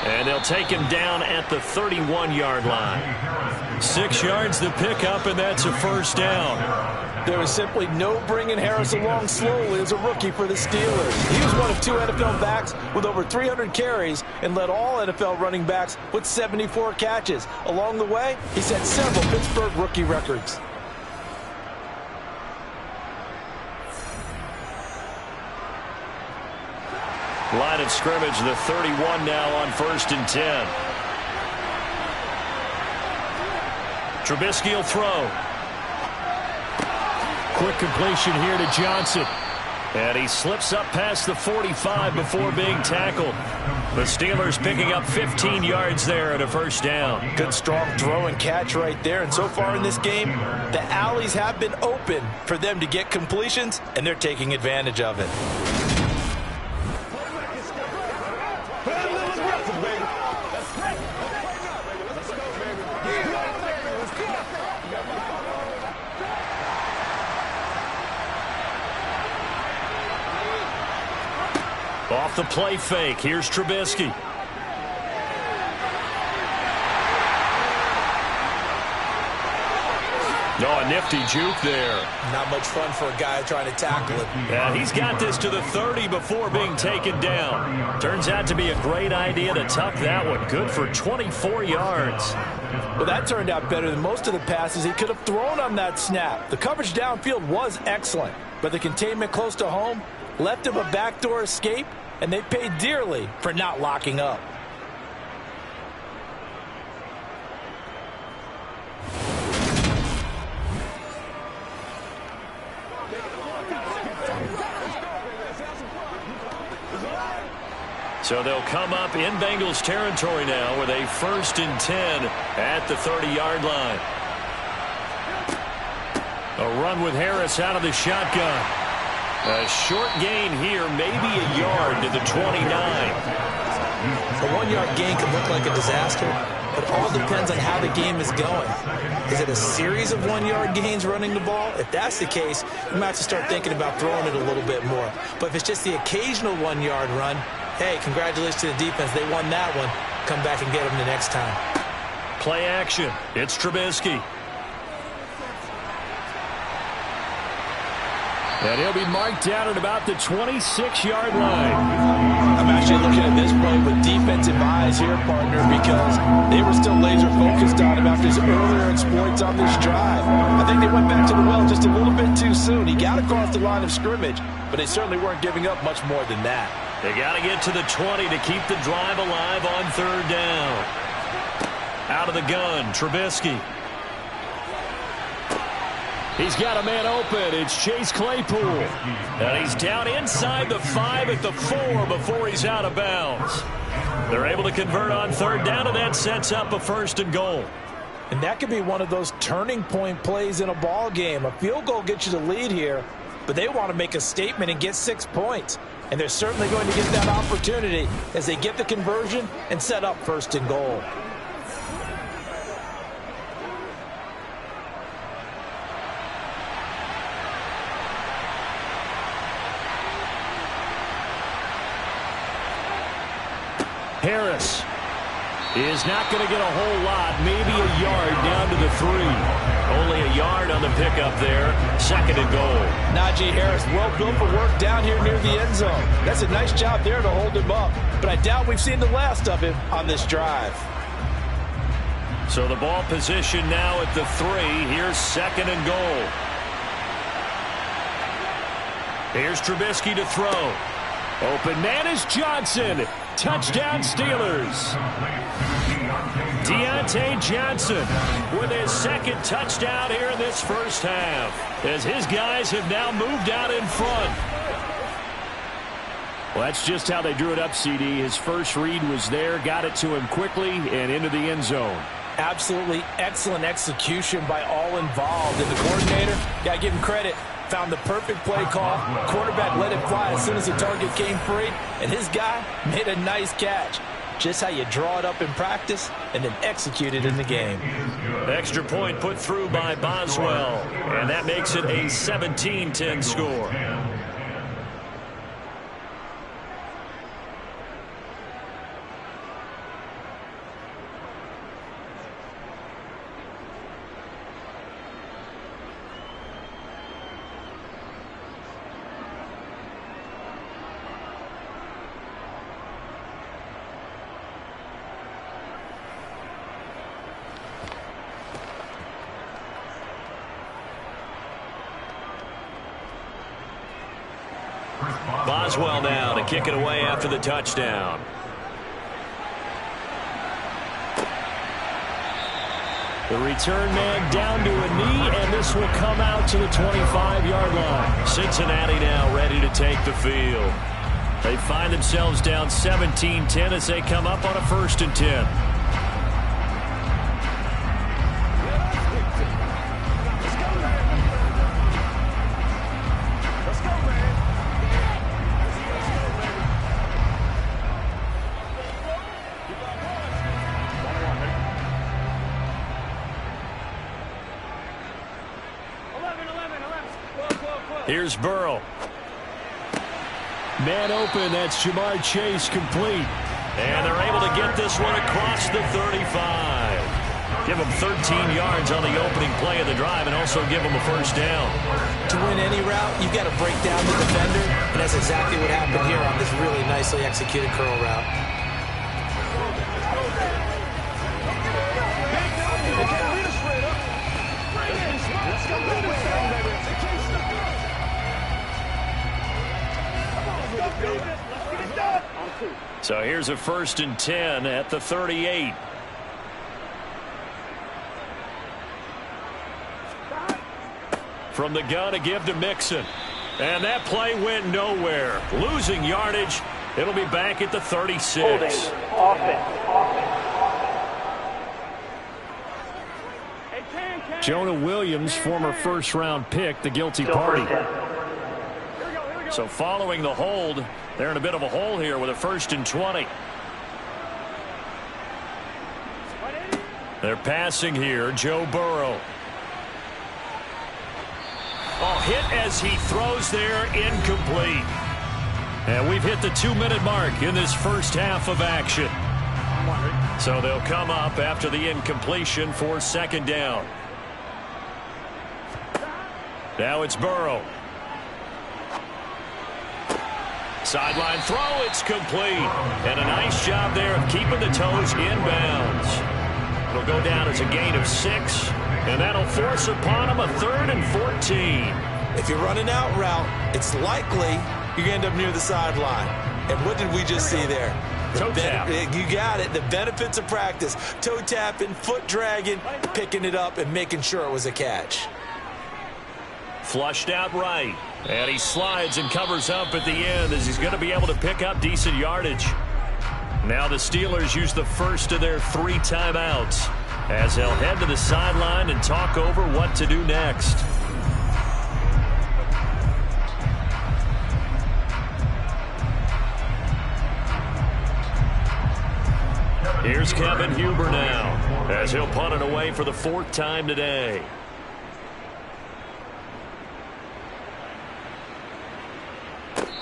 And they'll take him down at the 31-yard line. 6 yards the pickup, and that's a 1st down. There is simply no bringing Harris along slowly as a rookie for the Steelers. He was one of 2 NFL backs with over 300 carries and led all NFL running backs with 74 catches. Along the way, he set several Pittsburgh rookie records. Line of scrimmage, the 31 now on 1st and 10. Trubisky will throw. Quick completion here to Johnson. And he slips up past the 45 before being tackled. The Steelers picking up 15 yards there at a 1st down. Good strong throw and catch right there. And so far in this game, the alleys have been open for them to get completions, and they're taking advantage of it. Off the play fake, here's Trubisky. Oh, a nifty juke there. Not much fun for a guy trying to tackle it. Yeah, he's got this to the 30 before being taken down. Turns out to be a great idea to tuck that one. Good for 24 yards. Well, that turned out better than most of the passes he could have thrown on that snap. The coverage downfield was excellent, but the containment close to home left him a backdoor escape, and they paid dearly for not locking up. So they'll come up in Bengals territory now with a 1st and 10 at the 30-yard line. A run with Harris out of the shotgun. A short gain here, maybe a yard to the 29. A 1-yard gain could look like a disaster, but it all depends on how the game is going. Is it a series of 1-yard gains running the ball? If that's the case, you might have to start thinking about throwing it a little bit more. But if it's just the occasional 1-yard run, hey, congratulations to the defense. They won that one. Come back and get them the next time. Play action. It's Trubisky. And he'll be marked down at about the 26-yard line. I'm actually looking at this play with defensive eyes here, partner, because they were still laser focused on him after his earlier exploits on this drive. I think they went back to the well just a little bit too soon. He got across the line of scrimmage, but they certainly weren't giving up much more than that. They got to get to the 20 to keep the drive alive on 3rd down. Out of the gun, Trubisky. He's got a man open. It's Chase Claypool. And he's down inside the 5 at the 4 before he's out of bounds. They're able to convert on 3rd down, and that sets up a 1st and goal. And that could be one of those turning point plays in a ball game. A field goal gets you the lead here, but they want to make a statement and get 6 points. And they're certainly going to get that opportunity as they get the conversion and set up 1st and goal. Harris is not going to get a whole lot, maybe a yard down to the 3. Only a yard on the pickup there. 2nd and goal. Najee Harris, well built for work down here near the end zone. That's a nice job there to hold him up. But I doubt we've seen the last of him on this drive. So the ball position now at the 3. Here's 2nd and goal. Here's Trubisky to throw. Open man is Johnson. Touchdown Steelers. Deontay Johnson with his 2nd touchdown here in this first half, as his guys have now moved out in front. Well, that's just how they drew it up, CD. His first read was there, got it to him quickly, and into the end zone. Absolutely excellent execution by all involved. And the coordinator, got to give him credit, found the perfect play call. Quarterback let it fly as soon as the target came free, and his guy made a nice catch. Just how you draw it up in practice and then execute it in the game. Extra point put through by Boswell, and that makes it a 17-10 score. Boswell now to kick it away after the touchdown. The return man down to a knee, and this will come out to the 25-yard line. Cincinnati now ready to take the field. They find themselves down 17-10 as they come up on a 1st and 10. Here's Burrow. Man open, that's Jamar Chase complete. And they're able to get this one across the 35. Give them 13 yards on the opening play of the drive and also give them a 1st down. To win any route, you've got to break down the defender, and that's exactly what happened here on this really nicely executed curl route. So here's a 1st and 10 at the 38. From the gun to give to Mixon. And that play went nowhere. Losing yardage. It'll be back at the 36. Jonah Williams, former 1st-round pick, the guilty party. So following the hold, they're in a bit of a hole here with a 1st and 20. They're passing here, Joe Burrow. Oh, hit as he throws there, incomplete. And we've hit the 2-minute mark in this first half of action. So they'll come up after the incompletion for 2nd down. Now it's Burrow. Sideline throw, it's complete. And a nice job there of keeping the toes inbounds. It'll go down as a gain of 6, and that'll force upon them a 3rd and 14. If you're running out route, it's likely you're going to end up near the sideline. And what did we just see there? Toe tap. You got it. The benefits of practice. Toe tapping, foot dragging, picking it up, and making sure it was a catch. Flushed out right. And he slides and covers up at the end as he's going to be able to pick up decent yardage. Now the Steelers use the first of their 3 timeouts as they'll head to the sideline and talk over what to do next. Here's Kevin Huber now as he'll punt it away for the 4th time today.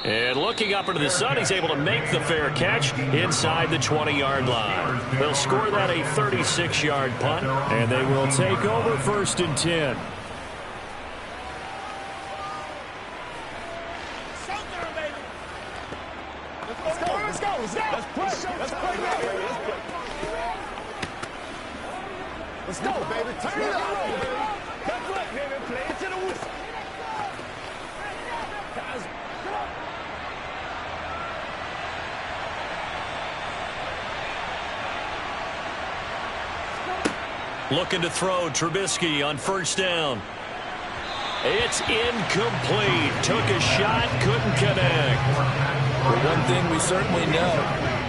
And looking up into the sun, he's able to make the fair catch inside the 20-yard line. They'll score that a 36-yard punt. And they will take over 1st and 10. Let's go, baby. Turn it up, baby. That's right, baby. Play it to the whistle. Looking to throw, Trubisky on 1st down. It's incomplete. Took a shot, couldn't connect. Well, one thing we certainly know,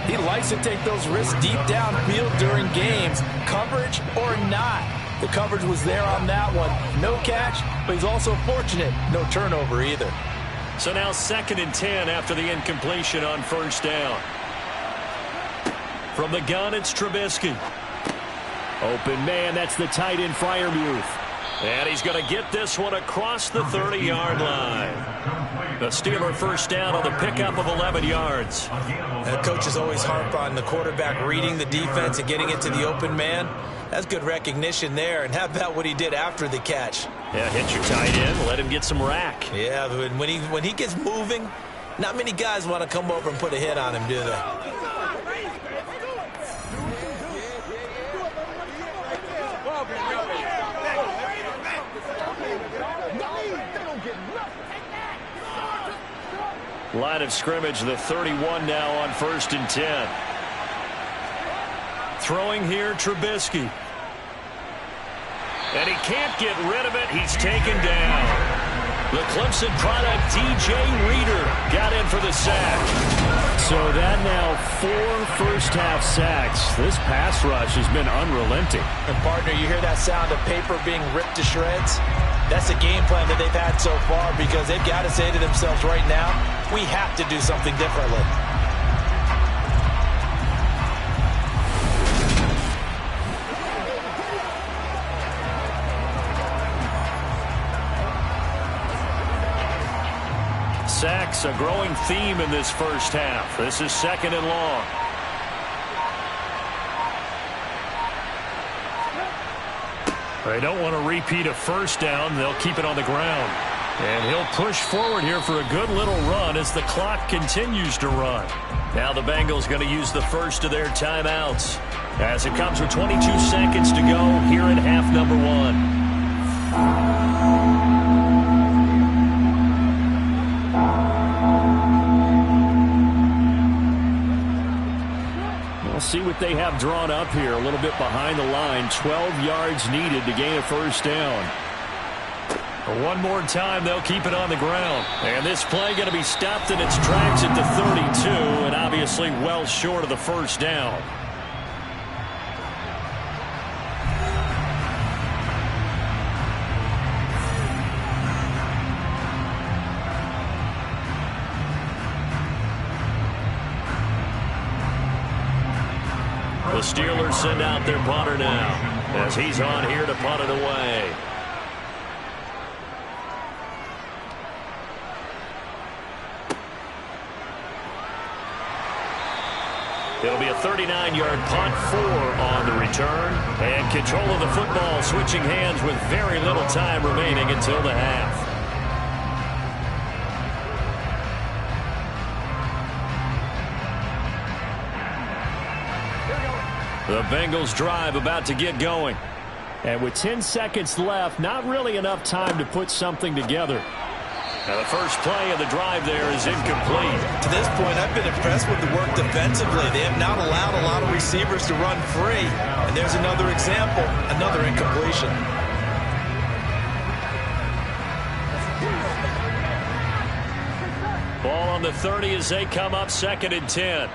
he likes to take those risks deep downfield during games, coverage or not. The coverage was there on that one. No catch, but he's also fortunate. No turnover either. So now 2nd and 10 after the incompletion on 1st down. From the gun, it's Trubisky. Open man, that's the tight end Freiermuth. And he's going to get this one across the 30-yard line. The Steeler 1st down on the pickup of 11 yards. Coaches always harp on the quarterback reading the defense and getting it to the open man. That's good recognition there. And how about what he did after the catch? Yeah, hit your tight end, let him get some rack. Yeah, but when he gets moving, not many guys want to come over and put a hit on him, do they? Line of scrimmage, the 31 now on 1st and 10. Throwing here, Trubisky. And he can't get rid of it. He's taken down. The Clemson product, DJ Reader, got in for the sack. So that now 4 first-half sacks. This pass rush has been unrelenting. And, partner, you hear that sound of paper being ripped to shreds? That's the game plan that they've had so far because they've got to say to themselves right now, we have to do something differently. Sacks, a growing theme in this 1st half. This is 2nd and long. They don't want to repeat a 1st down. They'll keep it on the ground. And he'll push forward here for a good little run as the clock continues to run. Now the Bengals going to use the first of their timeouts as it comes with 22 seconds to go here in half number 1. See what they have drawn up here. A little bit behind the line. 12 yards needed to gain a 1st down. One more time, they'll keep it on the ground. And this play going to be stopped in its tracks at the 32, and obviously well short of the 1st down. The Steelers send out their punter now as he's on here to punt it away. It'll be a 39-yard punt, 4 on the return. And control of the football switching hands with very little time remaining until the half. The Bengals drive about to get going. And with 10 seconds left, not really enough time to put something together. Now the first play of the drive there is incomplete. To this point, I've been impressed with the work defensively. They have not allowed a lot of receivers to run free. And there's another example, another incompletion. Ball on the 30 as they come up 2nd and 10.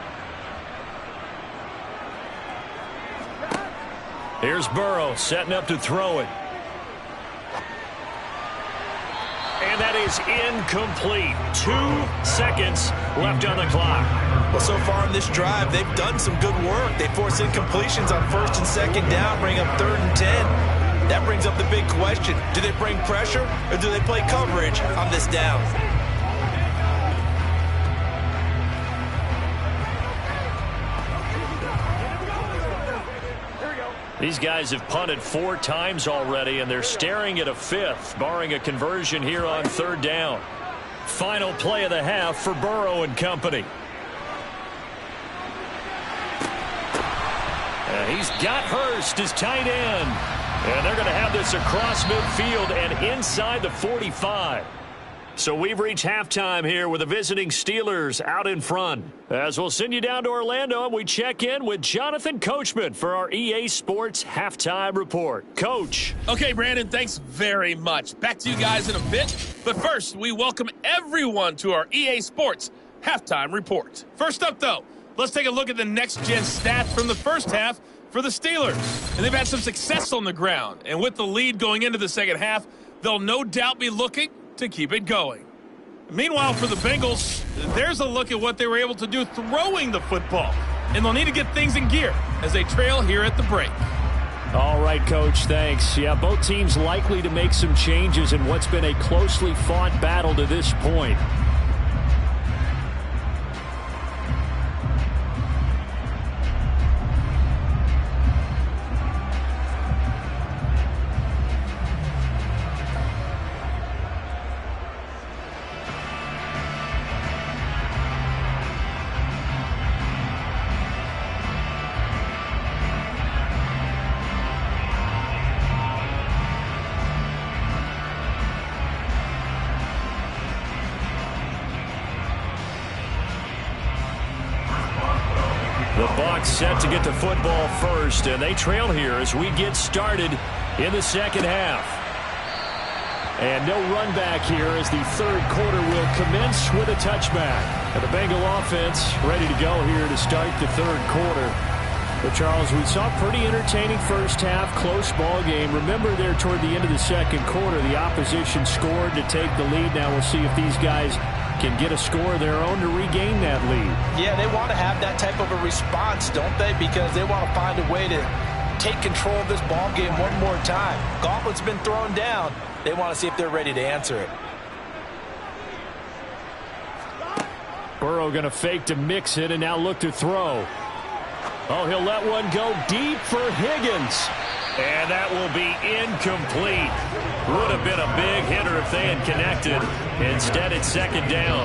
Here's Burrow setting up to throw it. And that is incomplete. 2 seconds left on the clock. Well, so far in this drive, they've done some good work. They force incompletions on 1st and 2nd down, bring up 3rd and 10. That brings up the big question. Do they bring pressure or do they play coverage on this down? These guys have punted 4 times already, and they're staring at a 5th, barring a conversion here on 3rd down. Final play of the half for Burrow and company. He's got Hurst as tight end. And they're going to have this across midfield and inside the 45. So we've reached halftime here with the visiting Steelers out in front. As we'll send you down to Orlando, and we check in with Jonathan Coachman for our EA Sports Halftime Report. Coach. Okay, Brandon, thanks very much. Back to you guys in a bit. But first, we welcome everyone to our EA Sports Halftime Report. First up, though, let's take a look at the next-gen stats from the first half for the Steelers. And they've had some success on the ground. And with the lead going into the second half, they'll no doubt be looking to keep it going. Meanwhile, for the Bengals, there's a look at what they were able to do throwing the football. And they'll need to get things in gear as they trail here at the break. All right, Coach, thanks. Yeah, both teams likely to make some changes in what's been a closely fought battle to this point. Set to get the football first, and they trail here as we get started in the second half. And no run back here as the third quarter will commence with a touchback. And the Bengal offense ready to go here to start the third quarter. But Charles, we saw a pretty entertaining first half, close ball game. Remember there toward the end of the second quarter, the opposition scored to take the lead. Now we'll see if these guys can get a score of their own to regain that lead. Yeah, they want to have that type of a response, don't they? Because they want to find a way to take control of this ball game one more time. Gauntlet's been thrown down. They want to see if they're ready to answer it. Burrow going to fake to mix it and now look to throw. Oh, he'll let one go deep for Higgins. And that will be incomplete. Would have been a big hitter if they had connected. Instead, it's second down.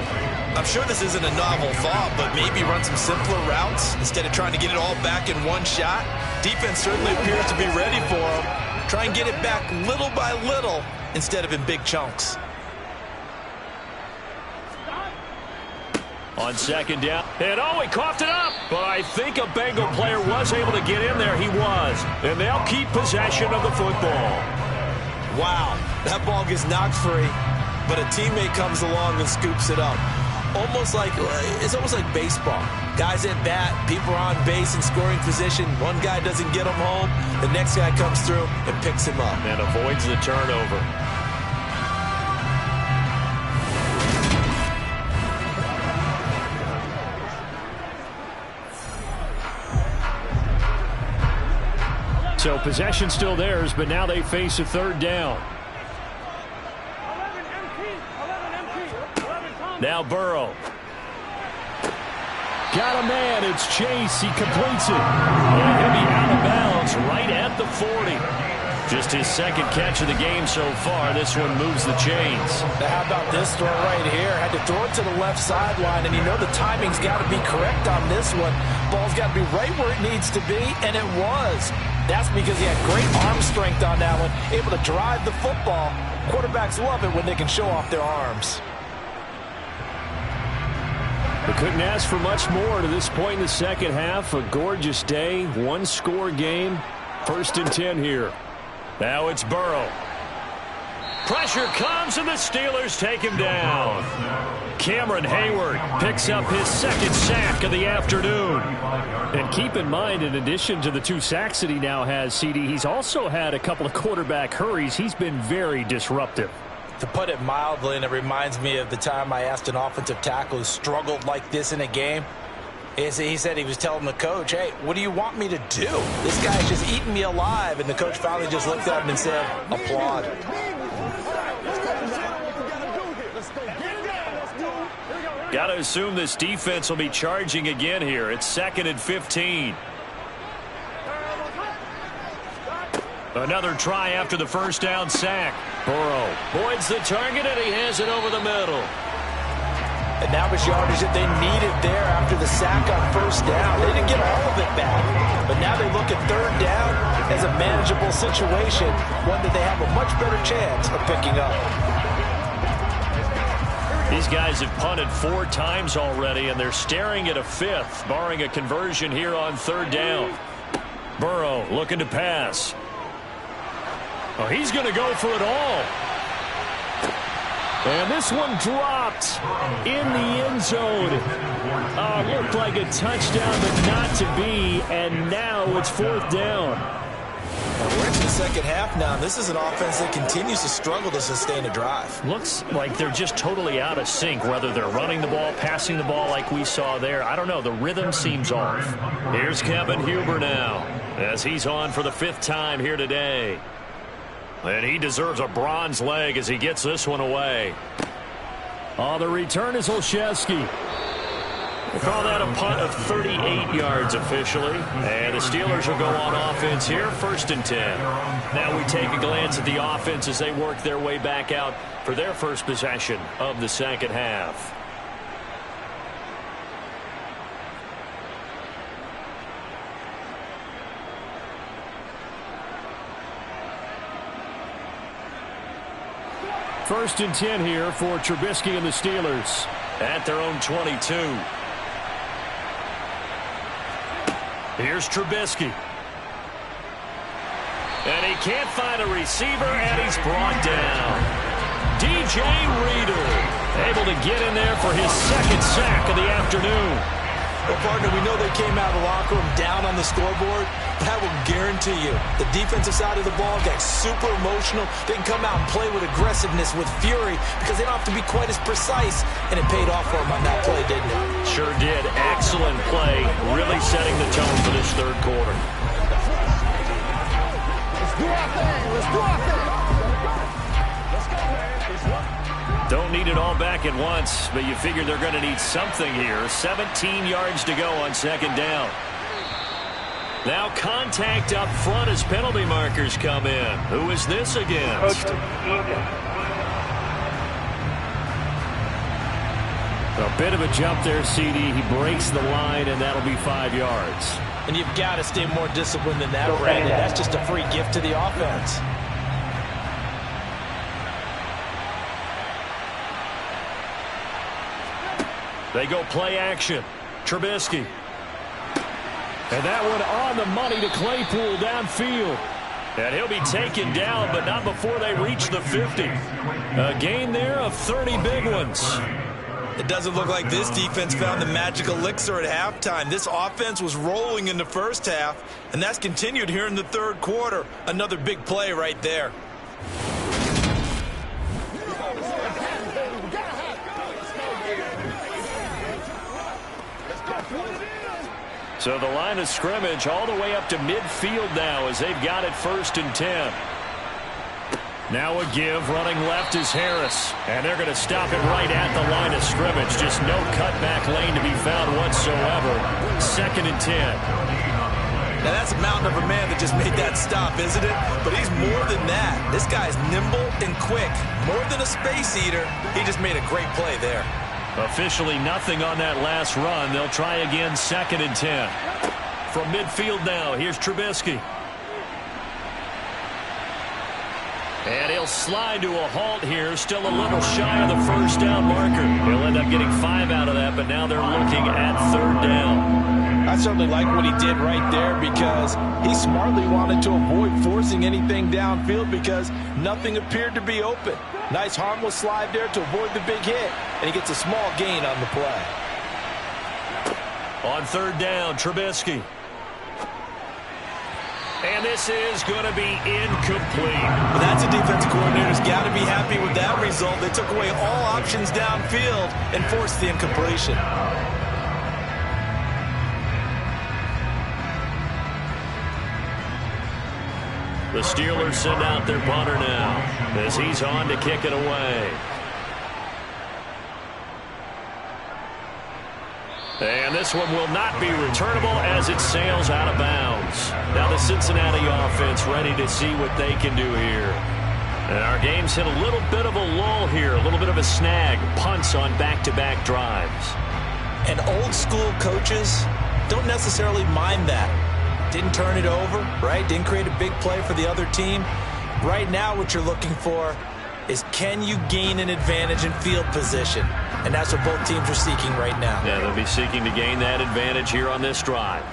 I'm sure this isn't a novel thought, but maybe run some simpler routes instead of trying to get it all back in one shot. Defense certainly appears to be ready for them. Try and get it back little by little instead of in big chunks. On second down. And he coughed it up. But I think a Bengal player was able to get in there. He was. And they'll keep possession of the football. Wow, that ball gets knocked free, but a teammate comes along and scoops it up. It's almost like baseball. Guys at bat, people are on base in scoring position. One guy doesn't get him home. The next guy comes through and picks him up. And avoids the turnover. So possession still theirs, but now they face a third down. Now Burrow. Got a man. It's Chase. He completes it. And he'll be out of bounds right at the 40. Just his second catch of the game so far. This one moves the chains. Now how about this throw right here? Had to throw it to the left sideline, and you know the timing's got to be correct on this one. Ball's got to be right where it needs to be, and it was. That's because he had great arm strength on that one, able to drive the football. Quarterbacks love it when they can show off their arms. They couldn't ask for much more to this point in the second half. A gorgeous day, one-score game. 1st and 10 here. Now it's Burrow. Pressure comes, and the Steelers take him down. Cameron Hayward picks up his second sack of the afternoon. And keep in mind, in addition to the 2 sacks that he now has, CD, he's also had a couple of quarterback hurries. He's been very disruptive. To put it mildly, and it reminds me of the time I asked an offensive tackle who struggled like this in a game. He said he was telling the coach, hey, what do you want me to do? This guy's just eating me alive. And the coach finally just looked at him and said, applaud. Got to assume this defense will be charging again here. It's 2nd and 15. Another try after the first down sack. Burrow voids the target, and he has it over the middle. And now his yardage that they needed there after the sack on first down. They didn't get all of it back, but now they look at third down as a manageable situation, one that they have a much better chance of picking up. These guys have punted 4 times already, and they're staring at a 5th, barring a conversion here on third down. Burrow looking to pass. Oh, he's going to go for it all. And this one dropped in the end zone. Looked like a touchdown, but not to be. And now it's fourth down. We're into the second half now. This is an offense that continues to struggle to sustain a drive. Looks like they're just totally out of sync, whether they're running the ball, passing the ball like we saw there. I don't know. The rhythm seems off. Here's Kevin Huber now as he's on for the 5th time here today. And he deserves a bronze leg as he gets this one away. Oh, the return is Olszewski. We'll call that a punt of 38 yards officially. And the Steelers will go on offense here, 1st and 10. Now we take a glance at the offense as they work their way back out for their first possession of the second half. First and 10 here for Trubisky and the Steelers. At their own 22. Here's Trubisky. And he can't find a receiver, and he's brought down. DJ Reader able to get in there for his 2nd sack of the afternoon. Well, partner, we know they came out of the locker room down on the scoreboard, but I will guarantee you the defensive side of the ball got super emotional. They can come out and play with aggressiveness, with fury, because they don't have to be quite as precise, and it paid off for them on that play, didn't it? Sure did. Excellent play, really setting the tone for this third quarter. Let's do our thing. Let's do our thing. Let's go, man. Don't need it all back at once, but you figure they're going to need something here. 17 yards to go on 2nd down. Now contact up front as penalty markers come in. Who is this against? A bit of a jump there, CD. He breaks the line, and that'll be 5 yards. And you've got to stay more disciplined than that, Brandon. That's just a free gift to the offense. They go play action. Trubisky. And that one on the money to Claypool downfield. And he'll be taken down, but not before they reach the 50. A gain there of 30 big ones. It doesn't look like this defense found the magic elixir at halftime. This offense was rolling in the first half, and that's continued here in the third quarter. Another big play right there. So the line of scrimmage all the way up to midfield now as they've got it 1st and 10. Now a give, running left is Harris. And they're going to stop it right at the line of scrimmage. Just no cutback lane to be found whatsoever. 2nd and 10. Now that's a mountain of a man that just made that stop, isn't it? But he's more than that. This guy's nimble and quick. More than a space eater. He just made a great play there. Officially nothing on that last run. They'll try again, 2nd and 10. From midfield now, here's Trubisky. And he'll slide to a halt here, still a little shy of the first down marker. He'll end up getting 5 out of that, but now they're looking at 3rd down. I certainly like what he did right there because he smartly wanted to avoid forcing anything downfield because nothing appeared to be open. Nice harmless slide there to avoid the big hit, and he gets a small gain on the play. On 3rd down, Trubisky. And this is going to be incomplete. Well, that's a defensive coordinator's got to be happy with that result. They took away all options downfield and forced the incompletion. The Steelers send out their punter now as he's on to kick it away. And this one will not be returnable as it sails out of bounds. Now the Cincinnati offense ready to see what they can do here. And our game's hit a little bit of a lull here, a little bit of a snag. Punts on back-to-back drives. And old school coaches don't necessarily mind that. Didn't turn it over, right? Didn't create a big play for the other team. Right now what you're looking for is, can you gain an advantage in field position? And that's what both teams are seeking right now. Yeah, they'll be seeking to gain that advantage here on this drive.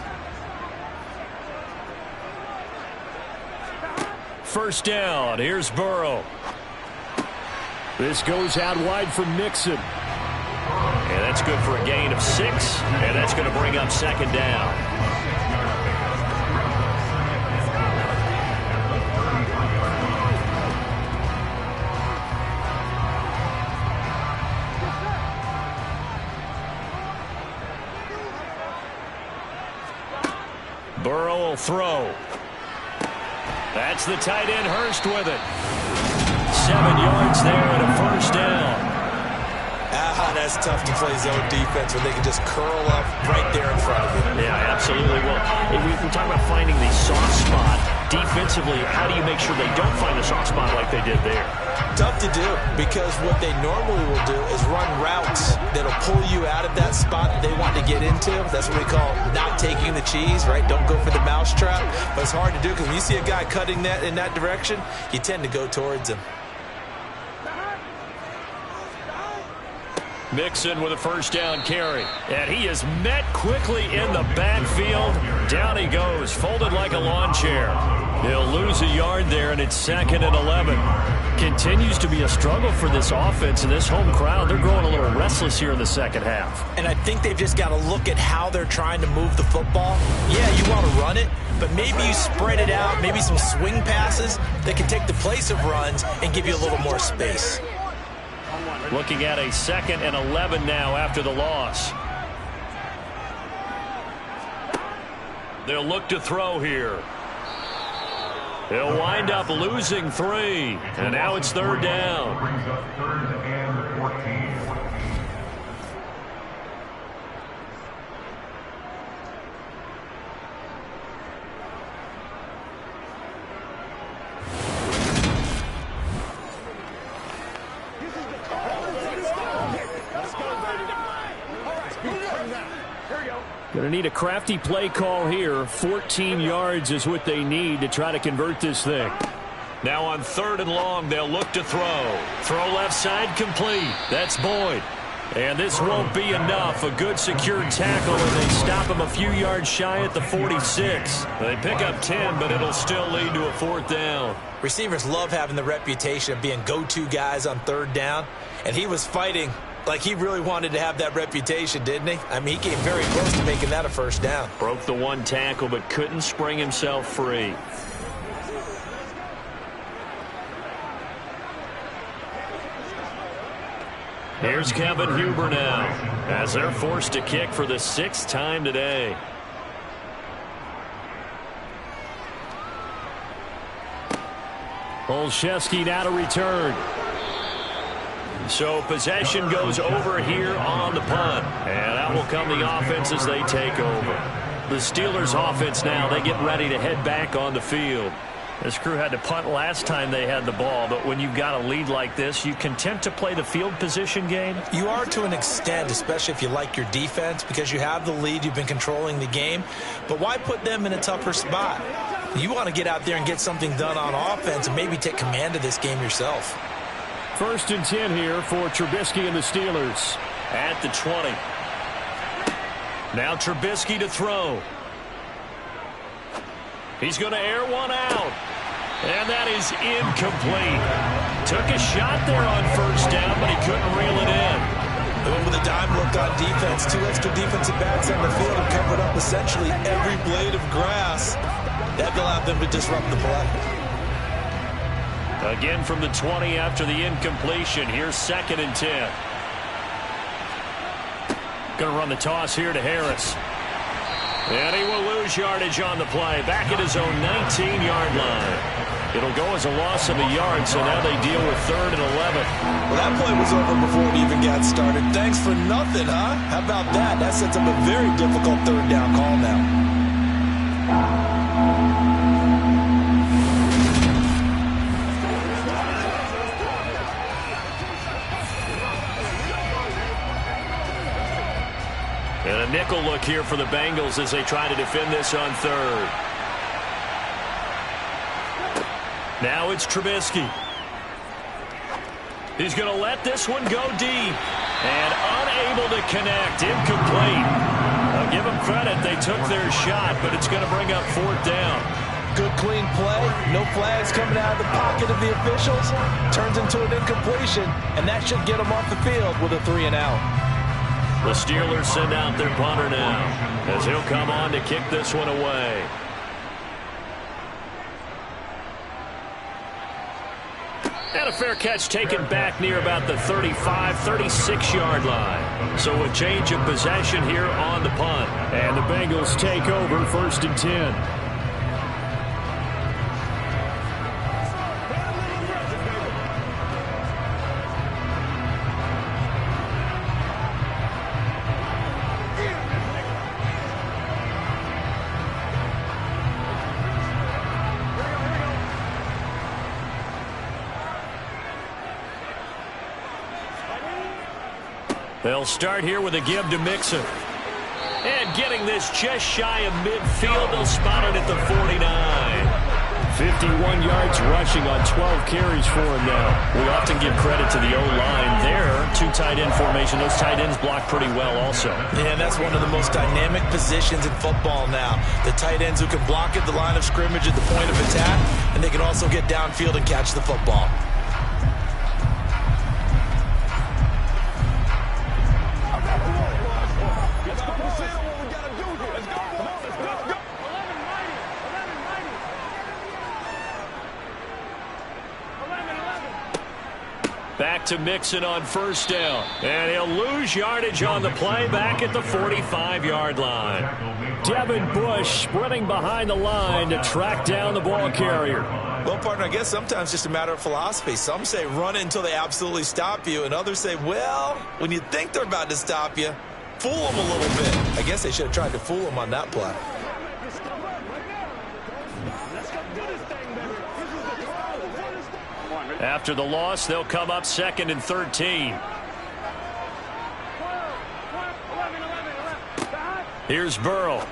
First down, here's Burrow. This goes out wide for Mixon. And that's good for a gain of 6, and that's going to bring up second down. Burrow will throw. That's the tight end, Hurst, with it. 7 yards there and a first down. That's tough to play zone defense when they can just curl up right there in front of you. Yeah, absolutely. Well, we talk about finding the soft spot defensively. How do you make sure they don't find the soft spot like they did there? Tough to do, because what they normally will do is run routes that'll pull you out of that spot that they want to get into. That's what we call not taking the cheese, right? Don't go for the mousetrap. But it's hard to do, because when you see a guy cutting that in that direction, you tend to go towards him. Mixon with a first down carry. And he is met quickly in the backfield. Down he goes, folded like a lawn chair. He'll lose a yard there, and it's 2nd and 11. Continues to be a struggle for this offense and this home crowd. They're growing a little restless here in the second half. And I think they've just got to look at how they're trying to move the football. Yeah, you want to run it, but maybe you spread it out, maybe some swing passes that can take the place of runs and give you a little more space. Looking at a 2nd and 11 now after the loss. They'll look to throw here. They'll wind up losing 3. And now it's 3rd down. Brings up 3rd and 14. Going to need a crafty play call here. 14 yards is what they need to try to convert this thing. Now on 3rd and long, they'll look to throw. Throw left side complete. That's Boyd. And this won't be enough. A good secured tackle, and they stop him a few yards shy at the 46. They pick up 10, but it'll still lead to a 4th down. Receivers love having the reputation of being go-to guys on 3rd down, and he was fighting like he really wanted to have that reputation, didn't he? I mean, he came very close to making that a 1st down. Broke the 1 tackle, but couldn't spring himself free. Here's Kevin Huber now, as they're forced to kick for the 6th time today. Olszewski now to return. So possession goes over here on the punt. And out will come the offense as they take over. The Steelers offense now, they get ready to head back on the field. This crew had to punt last time they had the ball, but when you've got a lead like this, you content to play the field position game? You are to an extent, especially if you like your defense, because you have the lead, you've been controlling the game. But why put them in a tougher spot? You want to get out there and get something done on offense and maybe take command of this game yourself. 1st and 10 here for Trubisky and the Steelers. At the 20. Now Trubisky to throw. He's going to air one out. And that is incomplete. Took a shot there on 1st down, but he couldn't reel it in. With a dime look on defense, 2 extra defensive backs on the field and covered up essentially every blade of grass. That allowed them to disrupt the play. Again from the 20 after the incompletion. Here's 2nd and 10. Going to run the toss here to Harris. And he will lose yardage on the play. Back at his own 19-yard line. It'll go as a loss of a yard, so now they deal with 3rd and 11. Well, that play was over before it even got started. Thanks for nothing, huh? How about that? That sets up a very difficult 3rd down call now. And a nickel look here for the Bengals as they try to defend this on 3rd. Now it's Trubisky. He's going to let this one go deep. And unable to connect. Incomplete. I'll give them credit. They took their shot, but it's going to bring up 4th down. Good, clean play. No flags coming out of the pocket of the officials. Turns into an incompletion, and that should get them off the field with a 3-and-out. The Steelers send out their punter now as he'll come on to kick this one away. And a fair catch taken back near about the 35, 36-yard line. So a change of possession here on the punt. And the Bengals take over 1st and 10. They'll start here with a give to Mixon. And getting this just shy of midfield, they'll spot it at the 49. 51 yards rushing on 12 carries for him now. We often give credit to the O-line there. 2 tight end formation. Those tight ends block pretty well also. Yeah, and that's one of the most dynamic positions in football now. The tight ends who can block at the line of scrimmage at the point of attack, and they can also get downfield and catch the football. Back to Mixon on 1st down. And he'll lose yardage on the play back at the 45-yard line. Devin Bush sprinting behind the line to track down the ball carrier. Well, partner, I guess sometimes just a matter of philosophy. Some say run it until they absolutely stop you, and others say, well, when you think they're about to stop you, fool them a little bit. I guess they should have tried to fool them on that play. After the loss, they'll come up 2nd and 13. Here's Burrow.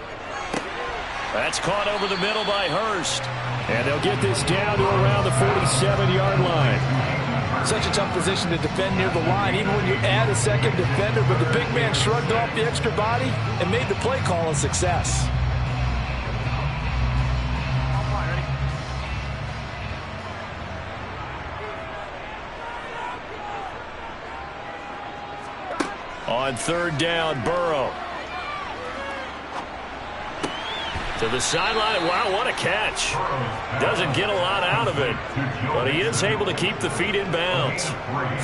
That's caught over the middle by Hurst. And they'll get this down to around the 47-yard line. Such a tough position to defend near the line, even when you add a second defender. But the big man shrugged off the extra body and made the play call a success. On 3rd down, Burrow. To the sideline. Wow, what a catch. Doesn't get a lot out of it, but he is able to keep the feet in bounds.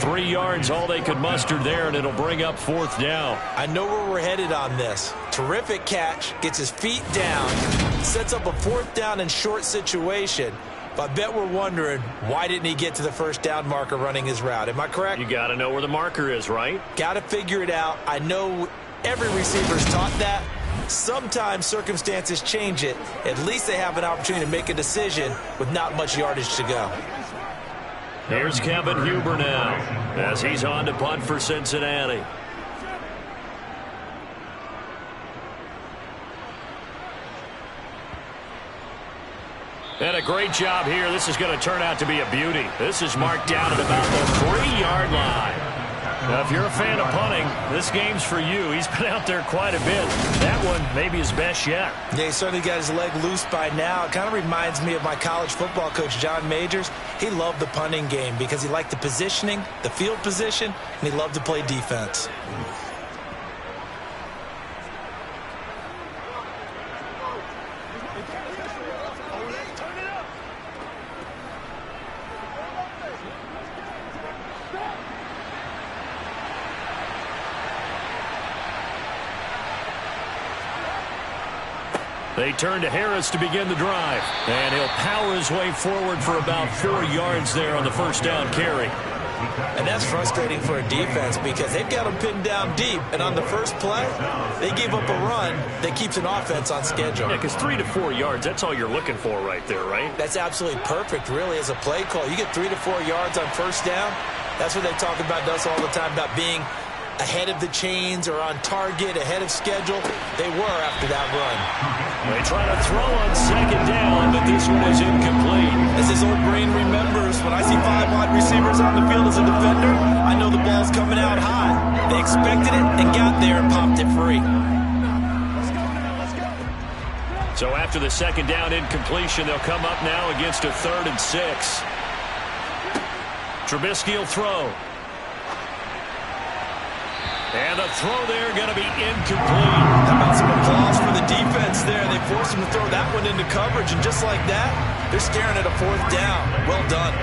3 yards, all they could muster there, and it'll bring up 4th down. I know where we're headed on this. Terrific catch, gets his feet down, sets up a 4th down and short situation. But I bet we're wondering, why didn't he get to the 1st down marker running his route? Am I correct? You got to know where the marker is, right? Got to figure it out. I know every receiver's taught that. Sometimes circumstances change it. At least they have an opportunity to make a decision with not much yardage to go. Here's Kevin Huber now as he's on to punt for Cincinnati. And a great job here. This is going to turn out to be a beauty. This is marked down at about the 3-yard line. Now, if you're a fan of punting, this game's for you. He's been out there quite a bit. That one maybe his best yet. Yeah, he certainly got his leg loose by now. It kind of reminds me of my college football coach, John Majors. He loved the punting game because he liked the positioning, the field position, and he loved to play defense. They turn to Harris to begin the drive. And he'll power his way forward for about 4 yards there on the first down carry. And that's frustrating for a defense because they've got them pinned down deep. And on the first play, they gave up a run that keeps an offense on schedule. Yeah, because 3 to 4 yards, that's all you're looking for right there, right? That's absolutely perfect, really, as a play call. You get 3 to 4 yards on first down. That's what they talk about us all the time, about being ahead of the chains or on target, ahead of schedule. They were after that run. They try to throw on second down, but this one is incomplete. As his old brain remembers, when I see 5 wide receivers on the field as a defender, I know the ball's coming out high. They expected it and got there and popped it free. So after the second down incompletion, they'll come up now against a 3rd and 6. Trubisky will throw. And the throw there going to be incomplete. How about some applause for the defense there? They forced him to throw that one into coverage, and just like that, they're staring at a 4th down. Well done.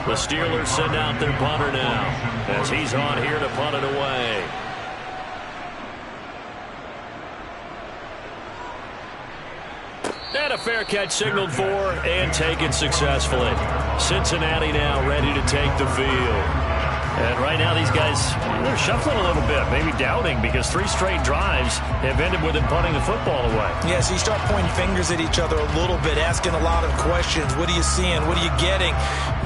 The Steelers send out their punter now as he's on here to punt it away. And a fair catch signaled for and taken successfully. Cincinnati now ready to take the field. And right now these guys, they're shuffling a little bit, maybe doubting, because 3 straight drives have ended with them punting the football away. Yeah, so you start pointing fingers at each other a little bit, asking a lot of questions. What are you seeing? What are you getting?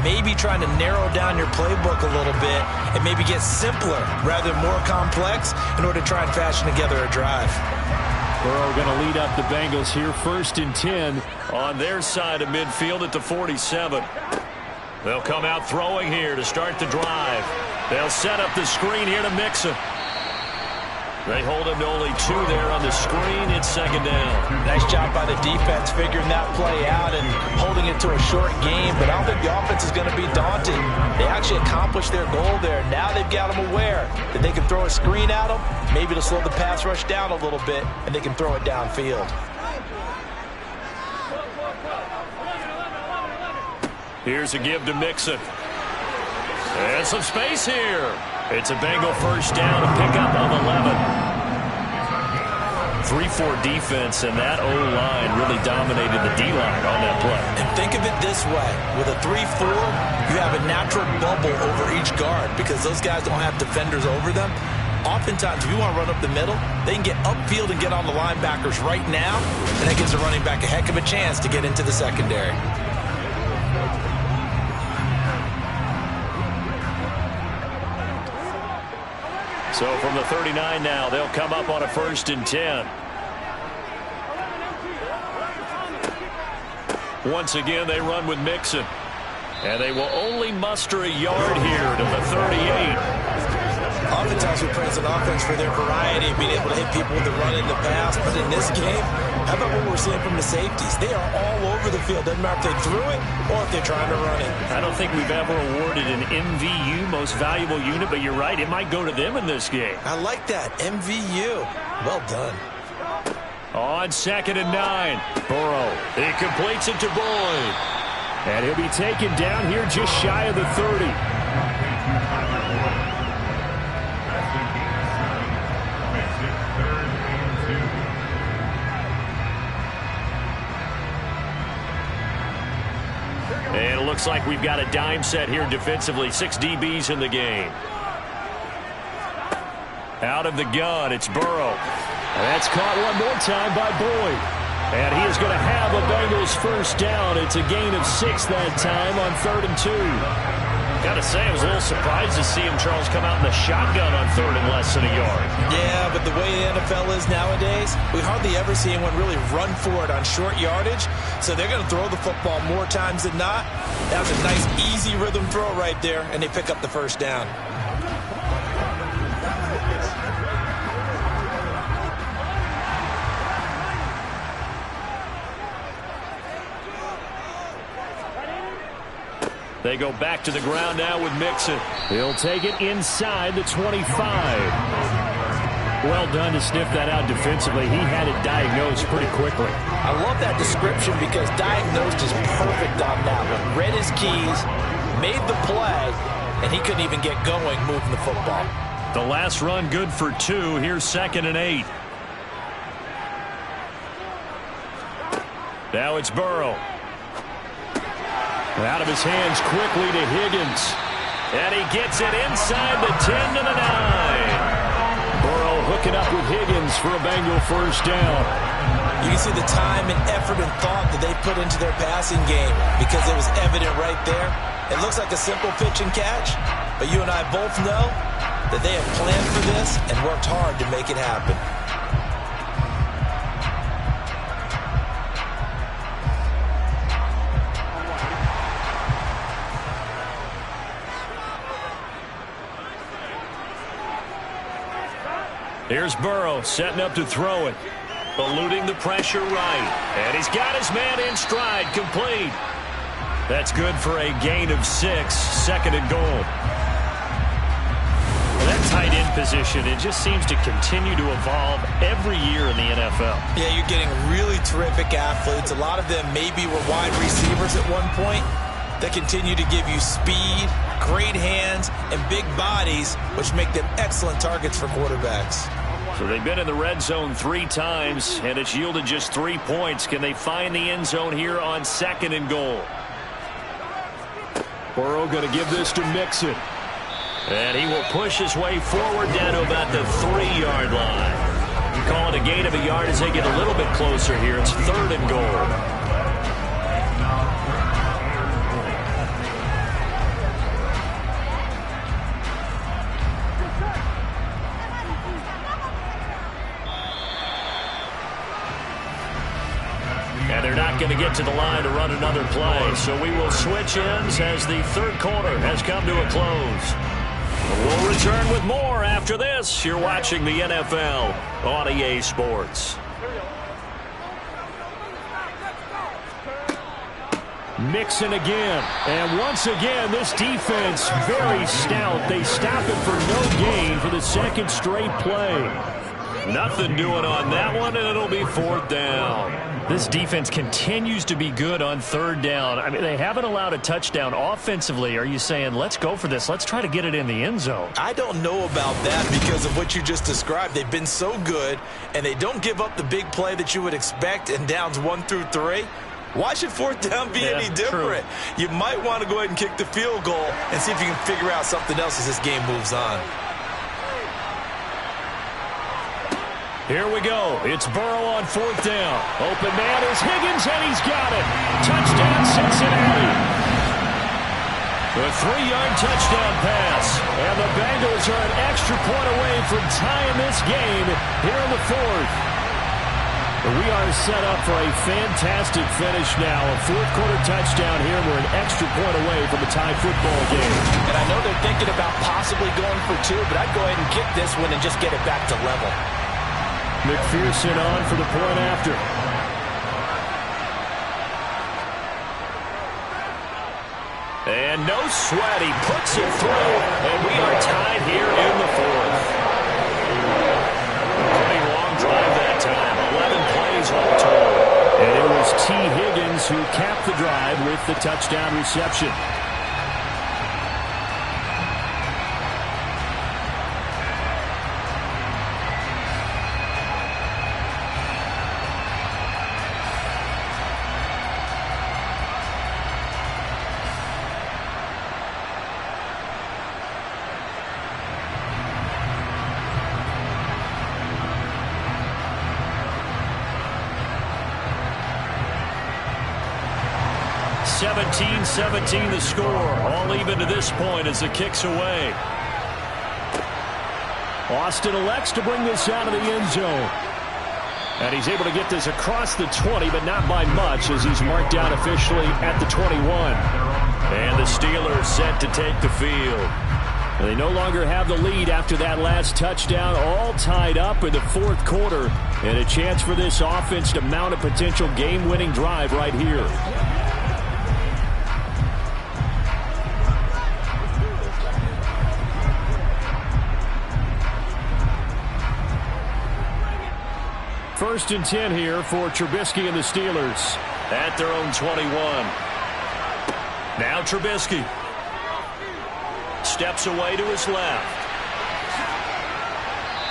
Maybe trying to narrow down your playbook a little bit and maybe get simpler rather than more complex in order to try and fashion together a drive. Burrow going to lead up the Bengals here, 1st and 10. On their side of midfield at the 47. They'll come out throwing here to start the drive. They'll set up the screen here to Mixon. They hold him to only 2 there on the screen. It's 2nd down. Nice job by the defense figuring that play out and holding it to a short game, but I don't think the offense is going to be daunted. They actually accomplished their goal there. Now they've got them aware that they can throw a screen at them, maybe to slow the pass rush down a little bit, and they can throw it downfield. Here's a give to Mixon. And some space here. It's a Bengal first down, a pickup of 11. 3-4 defense, and that O-line really dominated the D-line on that play. And think of it this way. With a 3-4, you have a natural bubble over each guard because those guys don't have defenders over them. Oftentimes, if you want to run up the middle, they can get upfield and get on the linebackers right now, and that gives the running back a heck of a chance to get into the secondary. So from the 39 now, they'll come up on a 1st and 10. Once again, they run with Mixon. And they will only muster a yard here to the 38. Oftentimes we praise an offense for their variety of being able to hit people with the run in the pass. But in this game, how about what we're seeing from the safeties? They are all over the field. Doesn't matter if they threw it or if they're trying to run it. I don't think we've ever awarded an MVU, most valuable unit, but you're right, it might go to them in this game. I like that, MVU. Well done. On 2nd and 9, Burrow. He completes it to Boyd. And he'll be taken down here just shy of the 30. And it looks like we've got a dime set here defensively. 6 DBs in the game. Out of the gun, it's Burrow. And that's caught one more time by Boyd. And he is going to have a Bengals first down. It's a gain of 6 that time on 3rd and 2. Got to say, I was a little surprised to see him, Charles, come out in the shotgun on 3rd and less than a yard. Yeah, but the way the NFL is nowadays, we hardly ever see anyone really run for it on short yardage. So they're going to throw the football more times than not. That was a nice, easy rhythm throw right there, and they pick up the first down. They go back to the ground now with Mixon. He'll take it inside the 25. Well done to sniff that out defensively. He had it diagnosed pretty quickly. I love that description because diagnosed is perfect on that one. Read his keys, made the play, and he couldn't even get going moving the football. The last run good for 2. Here's 2nd and 8. Now it's Burrow. Out of his hands quickly to Higgins. And he gets it inside the 10 to the 9. Burrow hooking up with Higgins for a Bengal first down. You can see the time and effort and thought that they put into their passing game because it was evident right there. It looks like a simple pitch and catch, but you and I both know that they have planned for this and worked hard to make it happen. Here's Burrow setting up to throw it. Eluding the pressure right. And he's got his man in stride, complete. That's good for a gain of 6, 2nd and goal. That tight end position, it just seems to continue to evolve every year in the NFL. Yeah, you're getting really terrific athletes. A lot of them maybe were wide receivers at one point that continue to give you speed, great hands, and big bodies, which make them excellent targets for quarterbacks. So they've been in the red zone 3 times, and it's yielded just 3 points. Can they find the end zone here on 2nd and goal? Burrow going to give this to Mixon. And he will push his way forward down to about the 3-yard line. You call it a gain of a yard as they get a little bit closer here. It's 3rd and goal. And they're not going to get to the line to run another play. So we will switch ends as the 3rd quarter has come to a close. We'll return with more after this. You're watching the NFL on EA Sports. Mixon again. And once again, this defense very stout. They stop it for no gain for the 2nd straight play. Nothing doing on that one, and it'll be 4th down. This defense continues to be good on 3rd down. I mean, they haven't allowed a touchdown offensively. Are you saying, let's go for this? Let's try to get it in the end zone. I don't know about that because of what you just described. They've been so good, and they don't give up the big play that you would expect in downs 1 through 3. Why should 4th down be any different? True. You might want to go ahead and kick the field goal and see if you can figure out something else as this game moves on. Here we go. It's Burrow on 4th down. Open man is Higgins, and he's got it. Touchdown, Cincinnati. The 3-yard touchdown pass. And the Bengals are an extra point away from tying this game here in the 4th. We are set up for a fantastic finish now. A 4th quarter touchdown here. We're an extra point away from a tie football game. And I know they're thinking about possibly going for 2, but I'd go ahead and kick this one and just get it back to level. McPherson on for the point after. And no sweat. He puts it through, and we are tied here in the 4th. Pretty long drive that time. 11 plays all told. And it was T. Higgins who capped the drive with the touchdown reception. (17-17) the score. All even to this point as the kick's away. Austin elects to bring this out of the end zone. And he's able to get this across the 20, but not by much as he's marked down officially at the 21. And the Steelers set to take the field. They no longer have the lead after that last touchdown, all tied up in the 4th quarter. And a chance for this offense to mount a potential game-winning drive right here. First and 10 here for Trubisky and the Steelers. At their own 21. Now Trubisky. Steps away to his left.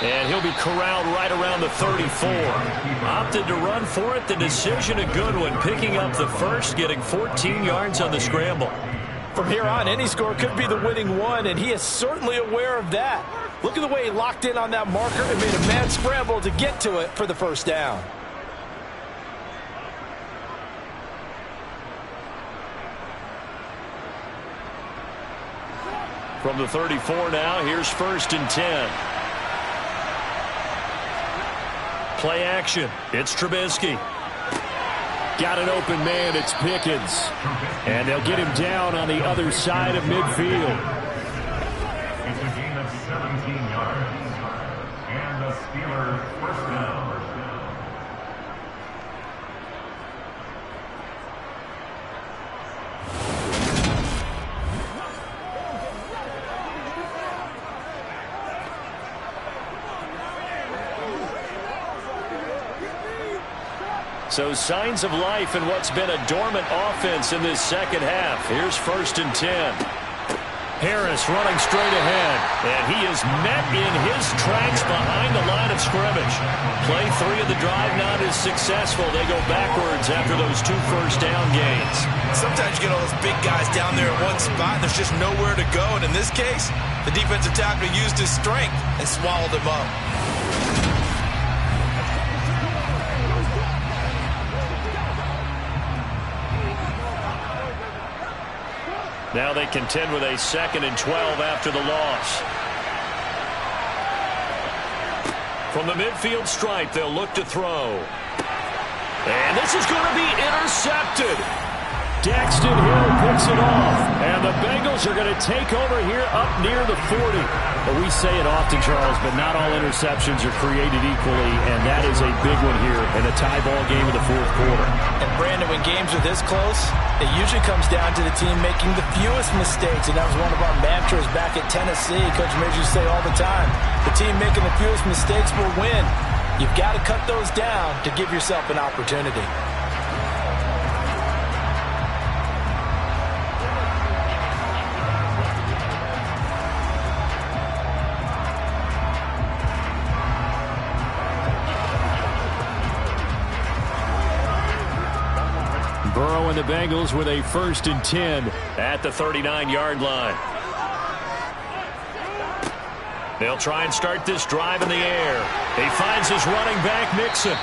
And he'll be corralled right around the 34. Opted to run for it. The decision a good one. Picking up the first, getting 14 yards on the scramble. From here on, any score could be the winning one, and he is certainly aware of that. Look at the way he locked in on that marker and made a mad scramble to get to it for the first down. From the 34 now, here's 1st and 10. Play action. It's Trubisky. Got an open man. It's Pickens. And they'll get him down on the other side of midfield. It's a gain of 17 yards. And the Steelers first down. So signs of life in what's been a dormant offense in this second half. Here's 1st and 10. Harris running straight ahead. And he is met in his tracks behind the line of scrimmage. Play 3 of the drive not as successful. They go backwards after those 2 first-down gains. Sometimes you get all those big guys down there at one spot, and there's just nowhere to go. And in this case, the defensive tackle used his strength and swallowed him up. Now they contend with a 2nd and 12 after the loss. From the midfield stripe, they'll look to throw. And this is going to be intercepted. Daxton Hill picks it off. And the Bengals are going to take over here up near the 40. But we say it often, Charles, but not all interceptions are created equally, and that is a big one here in a tie ball game in the 4th quarter. And Brandon, when games are this close, it usually comes down to the team making the fewest mistakes, and that was one of our mantras back at Tennessee. Coach Major used to say all the time, the team making the fewest mistakes will win. You've got to cut those down to give yourself an opportunity. Burrow and the Bengals with a 1st and 10 at the 39-yard line. They'll try and start this drive in the air. He finds his running back, Mixon.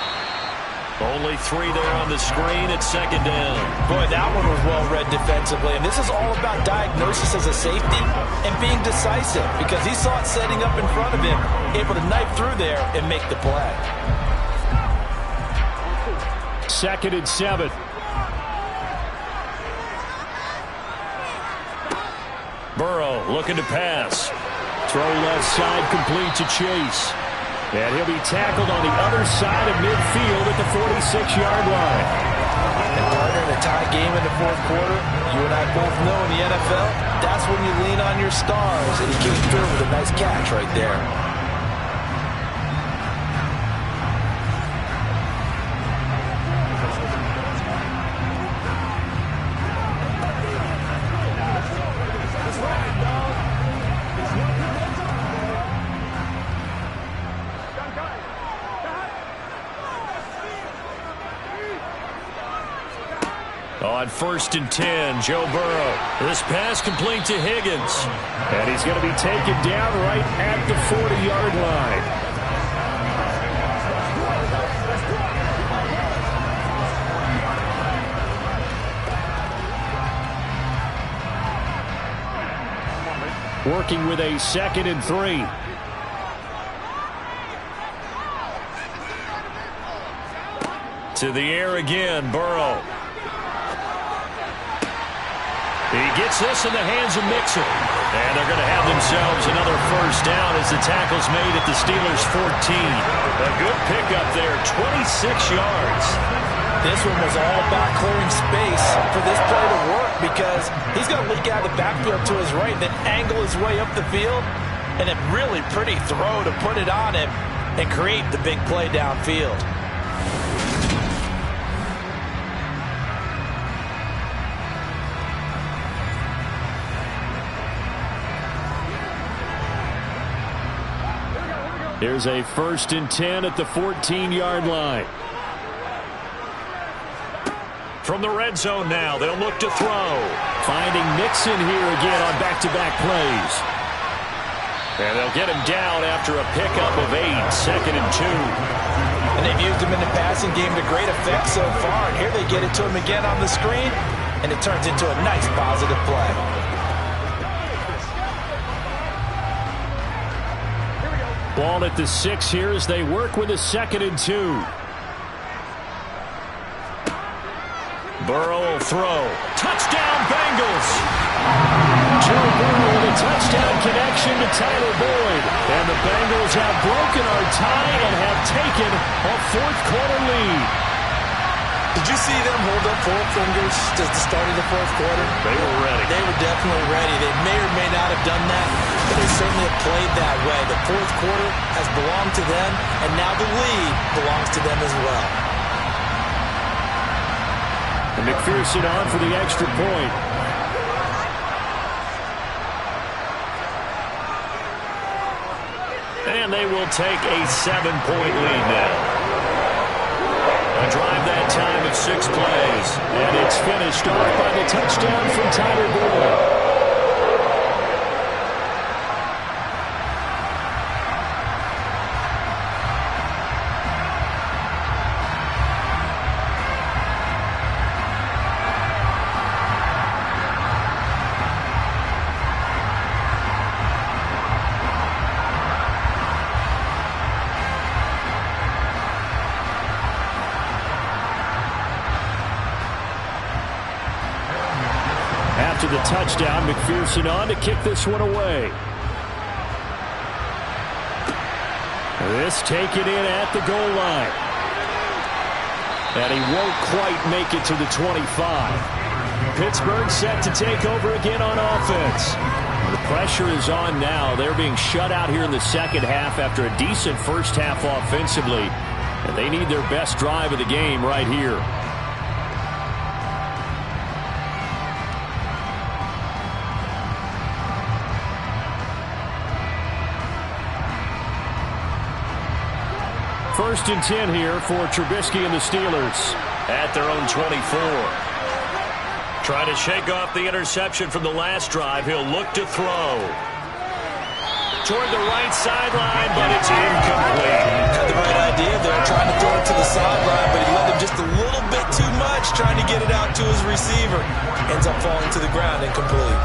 Only 3 there on the screen at 2nd down. Boy, that one was well read defensively. And this is all about diagnosis as a safety and being decisive, because he saw it setting up in front of him, able to knife through there and make the play. 2nd and 7. Burrow looking to pass. Throw left side complete to Chase. And he'll be tackled on the other side of midfield at the 46-yard line. And partner, in a tie game in the 4th quarter, you and I both know in the NFL, that's when you lean on your stars. And he came through with a nice catch right there. On 1st and 10, Joe Burrow. This pass complete to Higgins. And he's going to be taken down right at the 40-yard line. Working with a 2nd and 3. To the air again, Burrow. He gets this in the hands of Mixon. And they're going to have themselves another 1st down as the tackle's made at the Steelers' 14. A good pickup there, 26 yards. This one was all about clearing space for this play to work, because he's going to leak out of the backfield to his right, then angle his way up the field, and a really pretty throw to put it on him and create the big play downfield. Here's a 1st and 10 at the 14-yard line. From the red zone now, they'll look to throw. Finding Mixon here again on back-to-back plays. And they'll get him down after a pickup of 8, 2nd and 2. And they've used him in the passing game to great effect so far. And here they get it to him again on the screen, and it turns into a nice positive play. Ball at the 6 here as they work with a 2nd and 2. Burrow will throw. Touchdown, Bengals! Joe Burrow with a touchdown connection to Tyler Boyd. And the Bengals have broken our tie and have taken a 4th-quarter lead. Did you see them hold up 4 fingers at the start of the 4th quarter? They were ready. They were definitely ready. They may or may not have done that, but they certainly have played that way. The 4th quarter has belonged to them, and now the lead belongs to them as well. And McPherson on for the extra point. And they will take a 7-point lead now. A drive that time of 6 plays. And it's finished off by the touchdown from Tyler Boyd. After the touchdown, McPherson on to kick this one away. This taken in at the goal line. And he won't quite make it to the 25. Pittsburgh set to take over again on offense. The pressure is on now. They're being shut out here in the second half after a decent first half offensively. And they need their best drive of the game right here. First and 10 here for Trubisky and the Steelers. At their own 24. Trying to shake off the interception from the last drive. He'll look to throw. Toward the right sideline, but it's incomplete. Had the right idea there, trying to throw it to the sideline, but he let him just a little bit too much, trying to get it out to his receiver. Ends up falling to the ground incomplete.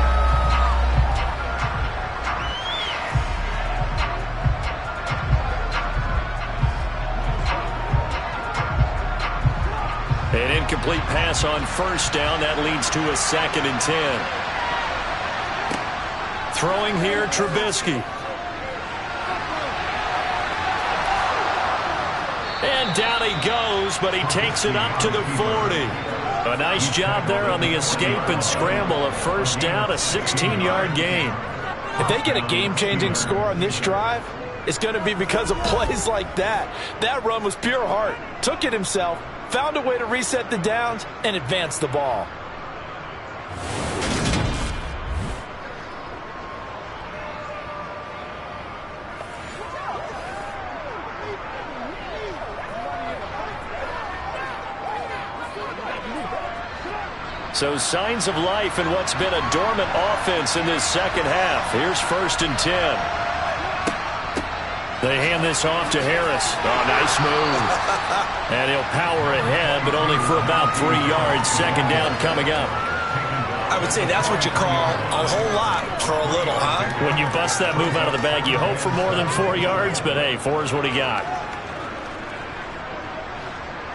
An incomplete pass on first down. That leads to a 2nd and 10. Throwing here, Trubisky. And down he goes, but he takes it up to the 40. A nice job there on the escape and scramble. A first down, a 16-yard gain. If they get a game-changing score on this drive, it's going to be because of plays like that. That run was pure heart. Took it himself. Found a way to reset the downs and advance the ball. So signs of life in what's been a dormant offense in this second half. Here's 1st and 10. They hand this off to Harris. Oh, nice move. And he'll power ahead, but only for about 3 yards. 2nd down coming up. I would say that's what you call a whole lot for a little, huh? When you bust that move out of the bag, you hope for more than 4 yards, but hey, 4 is what he got.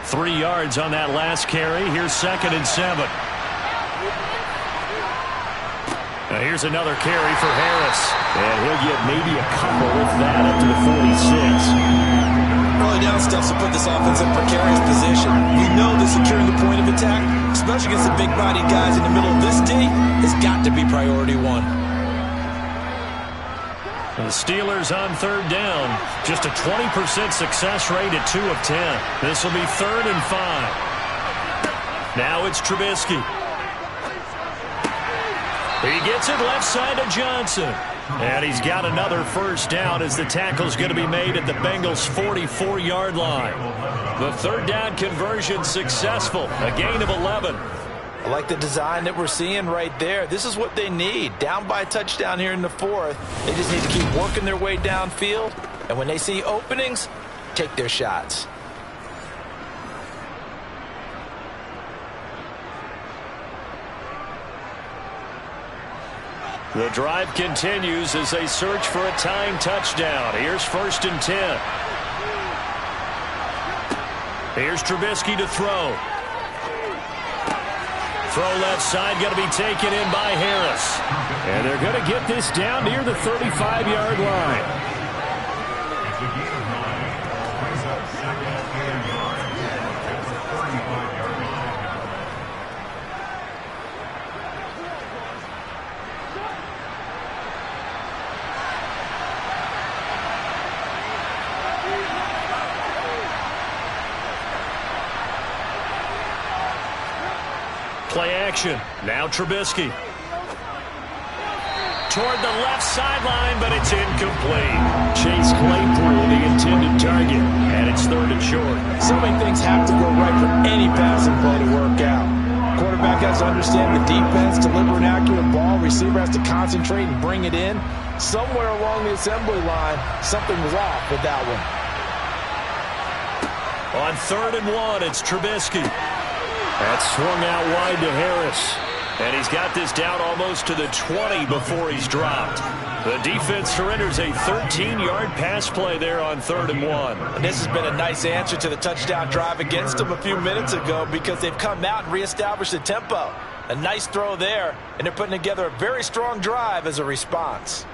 3 yards on that last carry. Here's 2nd and 7. Now here's another carry for Harris. And he'll get maybe a couple with that up to the 46. Early down steps to put this offense in precarious position. We know that securing the point of attack, especially against the big-bodied guys in the middle of this D, has got to be priority 1. The Steelers on 3rd down. Just a 20% success rate at 2 of 10. This will be 3rd and 5. Now it's Trubisky. He gets it left side to Johnson. And he's got another first down as the tackle's going to be made at the Bengals' 44-yard line. The third down conversion successful, a gain of 11. I like the design that we're seeing right there. This is what they need. Down by a touchdown here in the fourth. They just need to keep working their way downfield. And when they see openings, take their shots. The drive continues as they search for a tying touchdown. Here's 1st and 10. Here's Trubisky to throw. Throw left side, going to be taken in by Harris. And they're going to get this down near the 35-yard line. It's a gain of 9. Brings up 2nd and 9 at the 35-yard line. Play action. Now Trubisky. Toward the left sideline, but it's incomplete. Chase Claypool, the intended target. And it's 3rd and short. So many things have to go right for any passing play to work out. Quarterback has to understand the defense, deliver an accurate ball. Receiver has to concentrate and bring it in. Somewhere along the assembly line, something was off with that one. On 3rd and 1, it's Trubisky. That's swung out wide to Harris. And he's got this down almost to the 20 before he's dropped. The defense surrenders a 13-yard pass play there on 3rd and 1. And this has been a nice answer to the touchdown drive against them a few minutes ago because they've come out and reestablished the tempo. A nice throw there, and they're putting together a very strong drive as a response.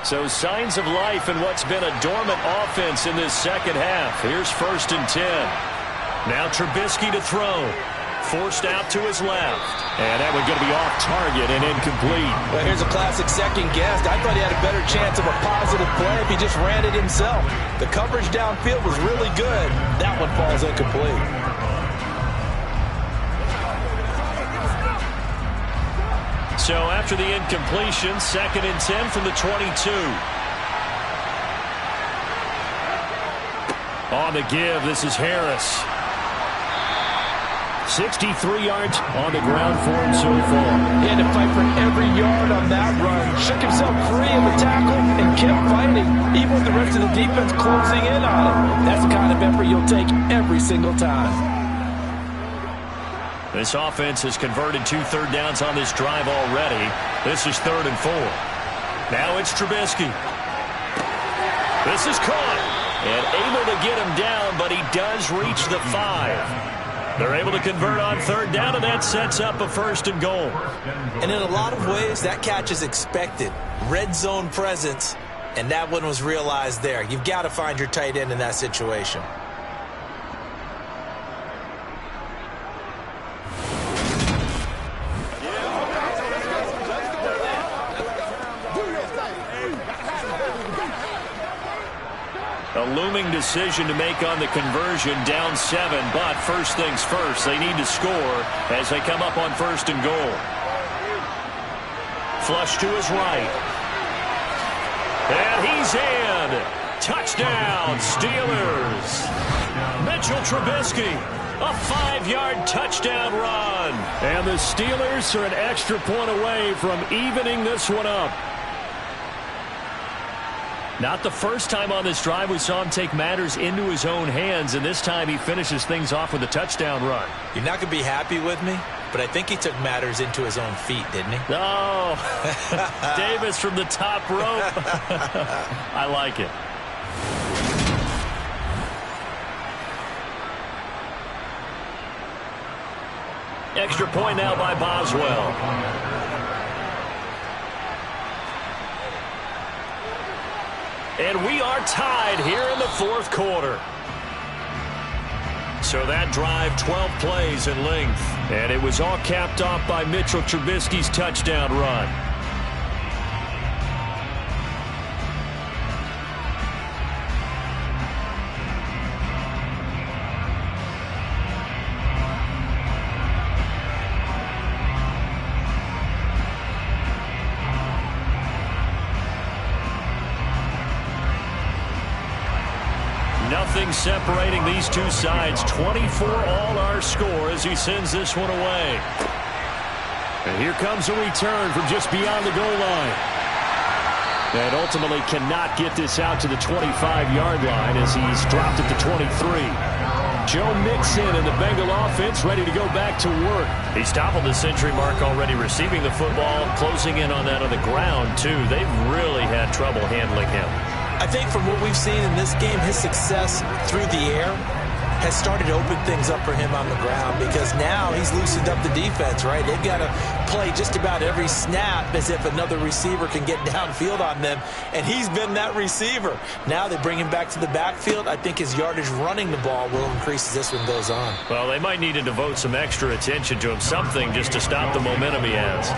So signs of life in what's been a dormant offense in this second half. Here's 1st and 10. Now Trubisky to throw. Forced out to his left. And that one's going to be off target and incomplete. Well, here's a classic second guess. I thought he had a better chance of a positive play if he just ran it himself. The coverage downfield was really good. That one falls incomplete. So after the incompletion, 2nd and 10 from the 22. On the give, this is Harris. 63 yards on the ground for him so far. He had to fight for every yard on that run. Shook himself free of the tackle and kept fighting, even with the rest of the defense closing in on him. That's the kind of effort you'll take every single time. This offense has converted 2 third downs on this drive already. This is 3rd and 4. Now it's Trubisky. This is caught. And able to get him down, but he does reach the 5. They're able to convert on 3rd down, and that sets up a 1st and goal. And in a lot of ways, that catch is expected. Red zone presence, and that one was realized there. You've got to find your tight end in that situation. A looming decision to make on the conversion, down 7, but first things first, they need to score as they come up on 1st and goal. Flush to his right. And he's in. Touchdown, Steelers. Mitchell Trubisky, a 5-yard touchdown run. And the Steelers are an extra point away from evening this one up. Not the first time on this drive we saw him take matters into his own hands, and this time he finishes things off with a touchdown run. You're not going to be happy with me, but I think he took matters into his own feet, didn't he? Oh, Davis from the top rope. I like it. Extra point now by Boswell. And we are tied here in the 4th quarter. So that drive, 12 plays in length. And it was all capped off by Mitchell Trubisky's touchdown run. Nothing separating these two sides. 24 all our score as he sends this one away. And here comes a return from just beyond the goal line. And ultimately cannot get this out to the 25-yard line as he's dropped it to 23. Joe Mixon and the Bengal offense ready to go back to work. He's toppled the century mark already receiving the football, closing in on that on the ground, too. They've really had trouble handling him. I think from what we've seen in this game, his success through the air has started to open things up for him on the ground because now he's loosened up the defense, right? They've got to play just about every snap as if another receiver can get downfield on them, and he's been that receiver. Now they bring him back to the backfield. I think his yardage running the ball will increase as this one goes on. Well, they might need to devote some extra attention to him, something just to stop the momentum he has.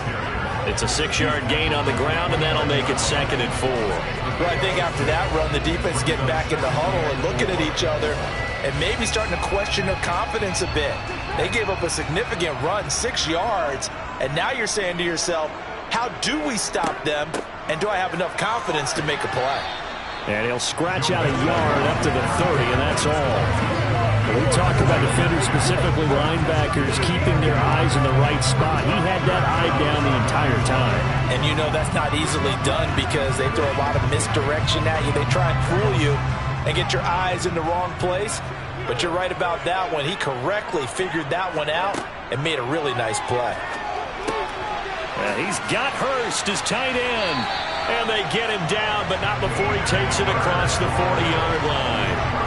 It's a 6-yard gain on the ground, and that'll make it 2nd and 4. Well, I think after that run, the defense is getting back in the huddle and looking at each other and maybe starting to question their confidence a bit. They gave up a significant run, 6 yards, and now you're saying to yourself, how do we stop them, and do I have enough confidence to make a play? And he'll scratch out a yard up to the 30, and that's all. When we talk about defenders, specifically linebackers, keeping their eyes in the right spot, he had that eye down the entire time. And you know that's not easily done because they throw a lot of misdirection at you. They try and fool you and get your eyes in the wrong place. But you're right about that one. He correctly figured that one out and made a really nice play. He's got Hurst as tight end. And they get him down, but not before he takes it across the 40-yard line.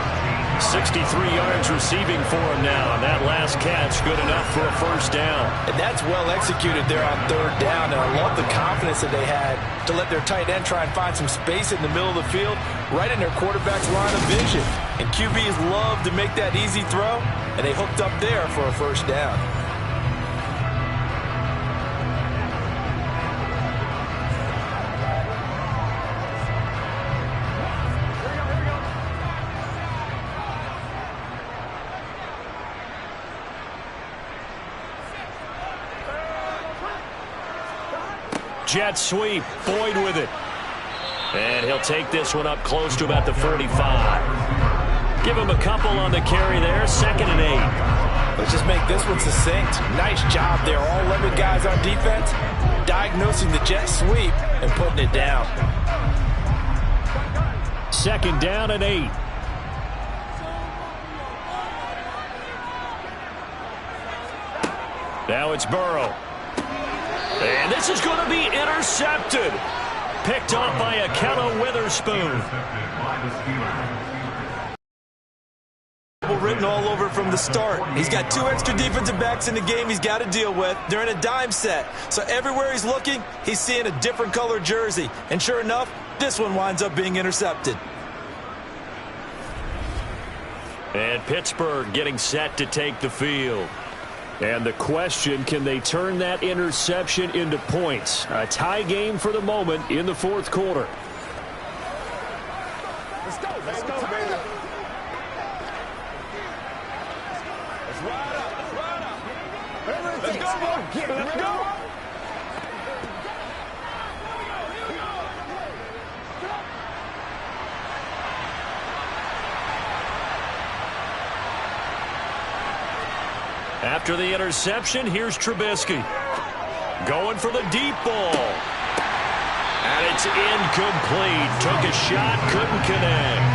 63 yards receiving for him now, and that last catch good enough for a first down. And that's well executed there on 3rd down, and I love the confidence that they had to let their tight end try and find some space in the middle of the field, right in their quarterback's line of vision. And QBs love to make that easy throw, and they hooked up there for a first down. Jet sweep, Boyd with it. And he'll take this one up close to about the 45. Give him a couple on the carry there, 2nd and 8. Let's just make this one succinct. Nice job there. All 11 guys on defense diagnosing the jet sweep and putting it down. 2nd down and 8. Now it's Burrow. And this is going to be intercepted. Picked off by Akello Witherspoon. Written all over from the start. He's got 2 extra defensive backs in the game he's got to deal with. They're in a dime set. So everywhere he's looking, he's seeing a different color jersey. And sure enough, this one winds up being intercepted. And Pittsburgh getting set to take the field. And the question, can they turn that interception into points? A tie game for the moment in the 4th quarter. Let's go, baby. Let's ride up. Let's go, boy. Let's go. After the interception, here's Trubisky. Going for the deep ball. And it's incomplete. Took a shot, couldn't connect.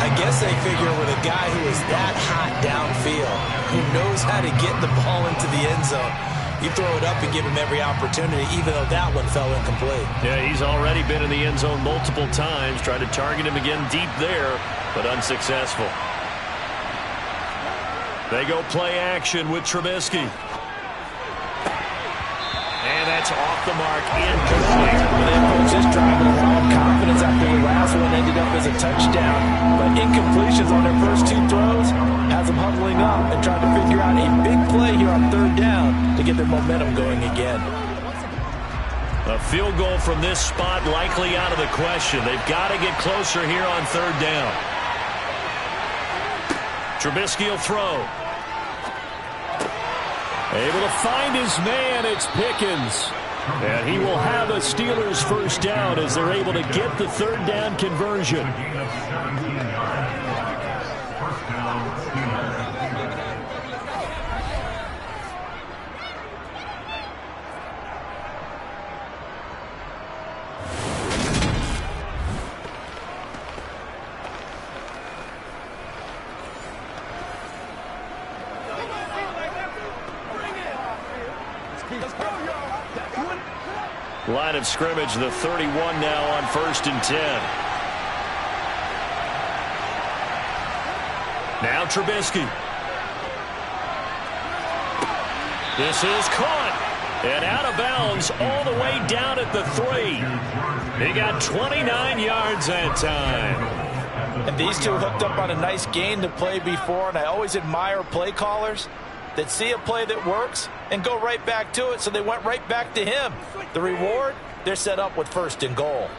I guess they figure with a guy who is that hot downfield, who knows how to get the ball into the end zone, you throw it up and give him every opportunity, even though that one fell incomplete. Yeah, he's already been in the end zone multiple times. Tried to target him again deep there, but unsuccessful. They go play action with Trubisky. And that's off the mark, incomplete. Well, they approach this drive with a lot of confidence after the last one ended up as a touchdown. But incompletions on their first 2 throws has them huddling up and trying to figure out a big play here on 3rd down to get their momentum going again. A field goal from this spot likely out of the question. They've got to get closer here on 3rd down. Trubisky will throw. Able to find his man, it's Pickens. And he will have a Steelers first down as they're able to get the 3rd down conversion. Line of scrimmage, the 31 now on 1st and 10. Now Trubisky. This is caught and out of bounds all the way down at the 3. He got 29 yards that time. And these two hooked up on a nice gain to play before, and I always admire play callers that see a play that works and go right back to it, so they went right back to him. The reward, they're set up with 1st and goal.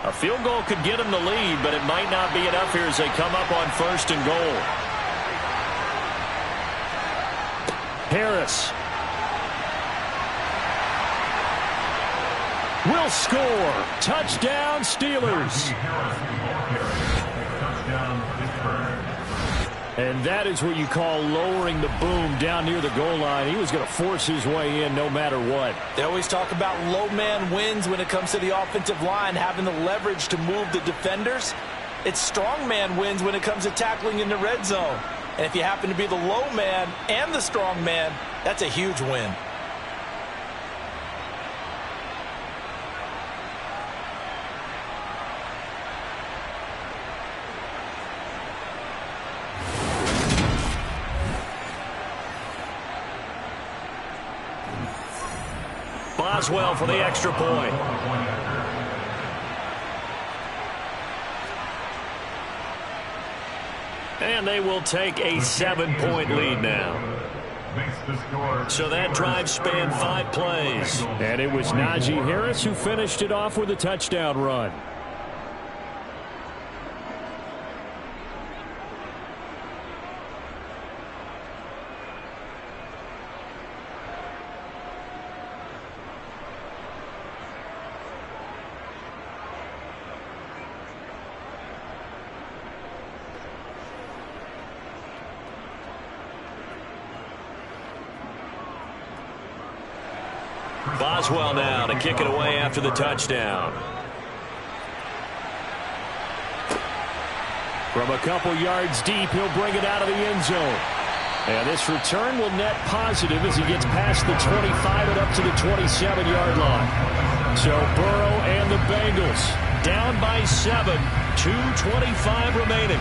A field goal could get him the lead, but it might not be enough here as they come up on 1st and goal. Harris will score. Touchdown, Steelers. And that is what you call lowering the boom down near the goal line. He was going to force his way in no matter what. They always talk about low man wins when it comes to the offensive line, having the leverage to move the defenders. It's strong man wins when it comes to tackling in the red zone. And if you happen to be the low man and the strong man, that's a huge win. Boswell for the extra point. And they will take a 7-point lead now. So that drive spanned 5 plays. And it was Najee Harris who finished it off with a touchdown run. Boswell now to kick it away after the touchdown. From a couple yards deep, he'll bring it out of the end zone. And this return will net positive as he gets past the 25 and up to the 27-yard line. So Burrow and the Bengals down by 7, 2:25 remaining.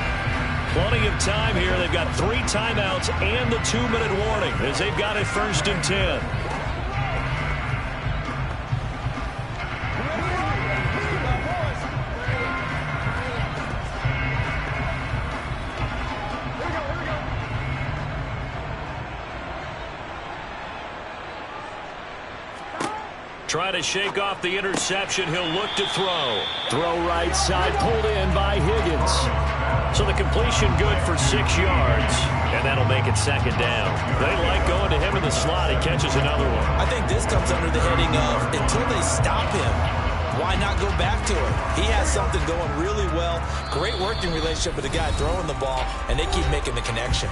Plenty of time here. They've got 3 timeouts and the 2-minute warning as they've got it 1st and 10. Trying to shake off the interception. He'll look to throw. Throw right side, pulled in by Higgins. So the completion good for 6 yards. And that'll make it 2nd down. They like going to him in the slot. He catches another one. I think this comes under the heading of until they stop him, why not go back to it? He has something going really well. Great working relationship with the guy throwing the ball, and they keep making the connection.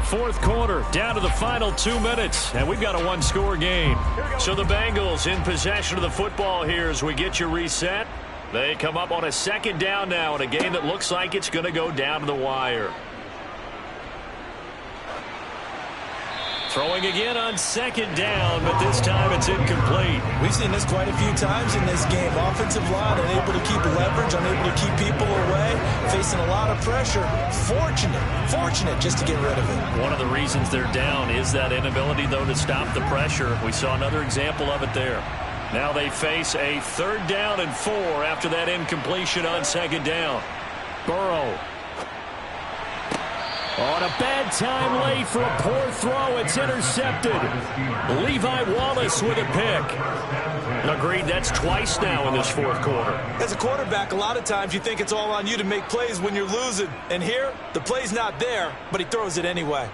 4th quarter, down to the final 2 minutes, and we've got a 1-score game. So the Bengals in possession of the football here as we get you reset. They come up on a 2nd down now in a game that looks like it's going to go down to the wire. Throwing again on 2nd down, but this time it's incomplete. We've seen this quite a few times in this game. Offensive line unable to keep leverage, unable to keep people away, facing a lot of pressure. Fortunate just to get rid of it. One of the reasons they're down is that inability, though, to stop the pressure. We saw another example of it there. Now they face a 3rd down and 4 after that incompletion on 2nd down. Burrow. On a bad time late for a poor throw. It's intercepted. Levi Wallace with a pick. Agreed, that's twice now in this 4th quarter. As a quarterback, a lot of times you think it's all on you to make plays when you're losing. And here, the play's not there, but he throws it anyway.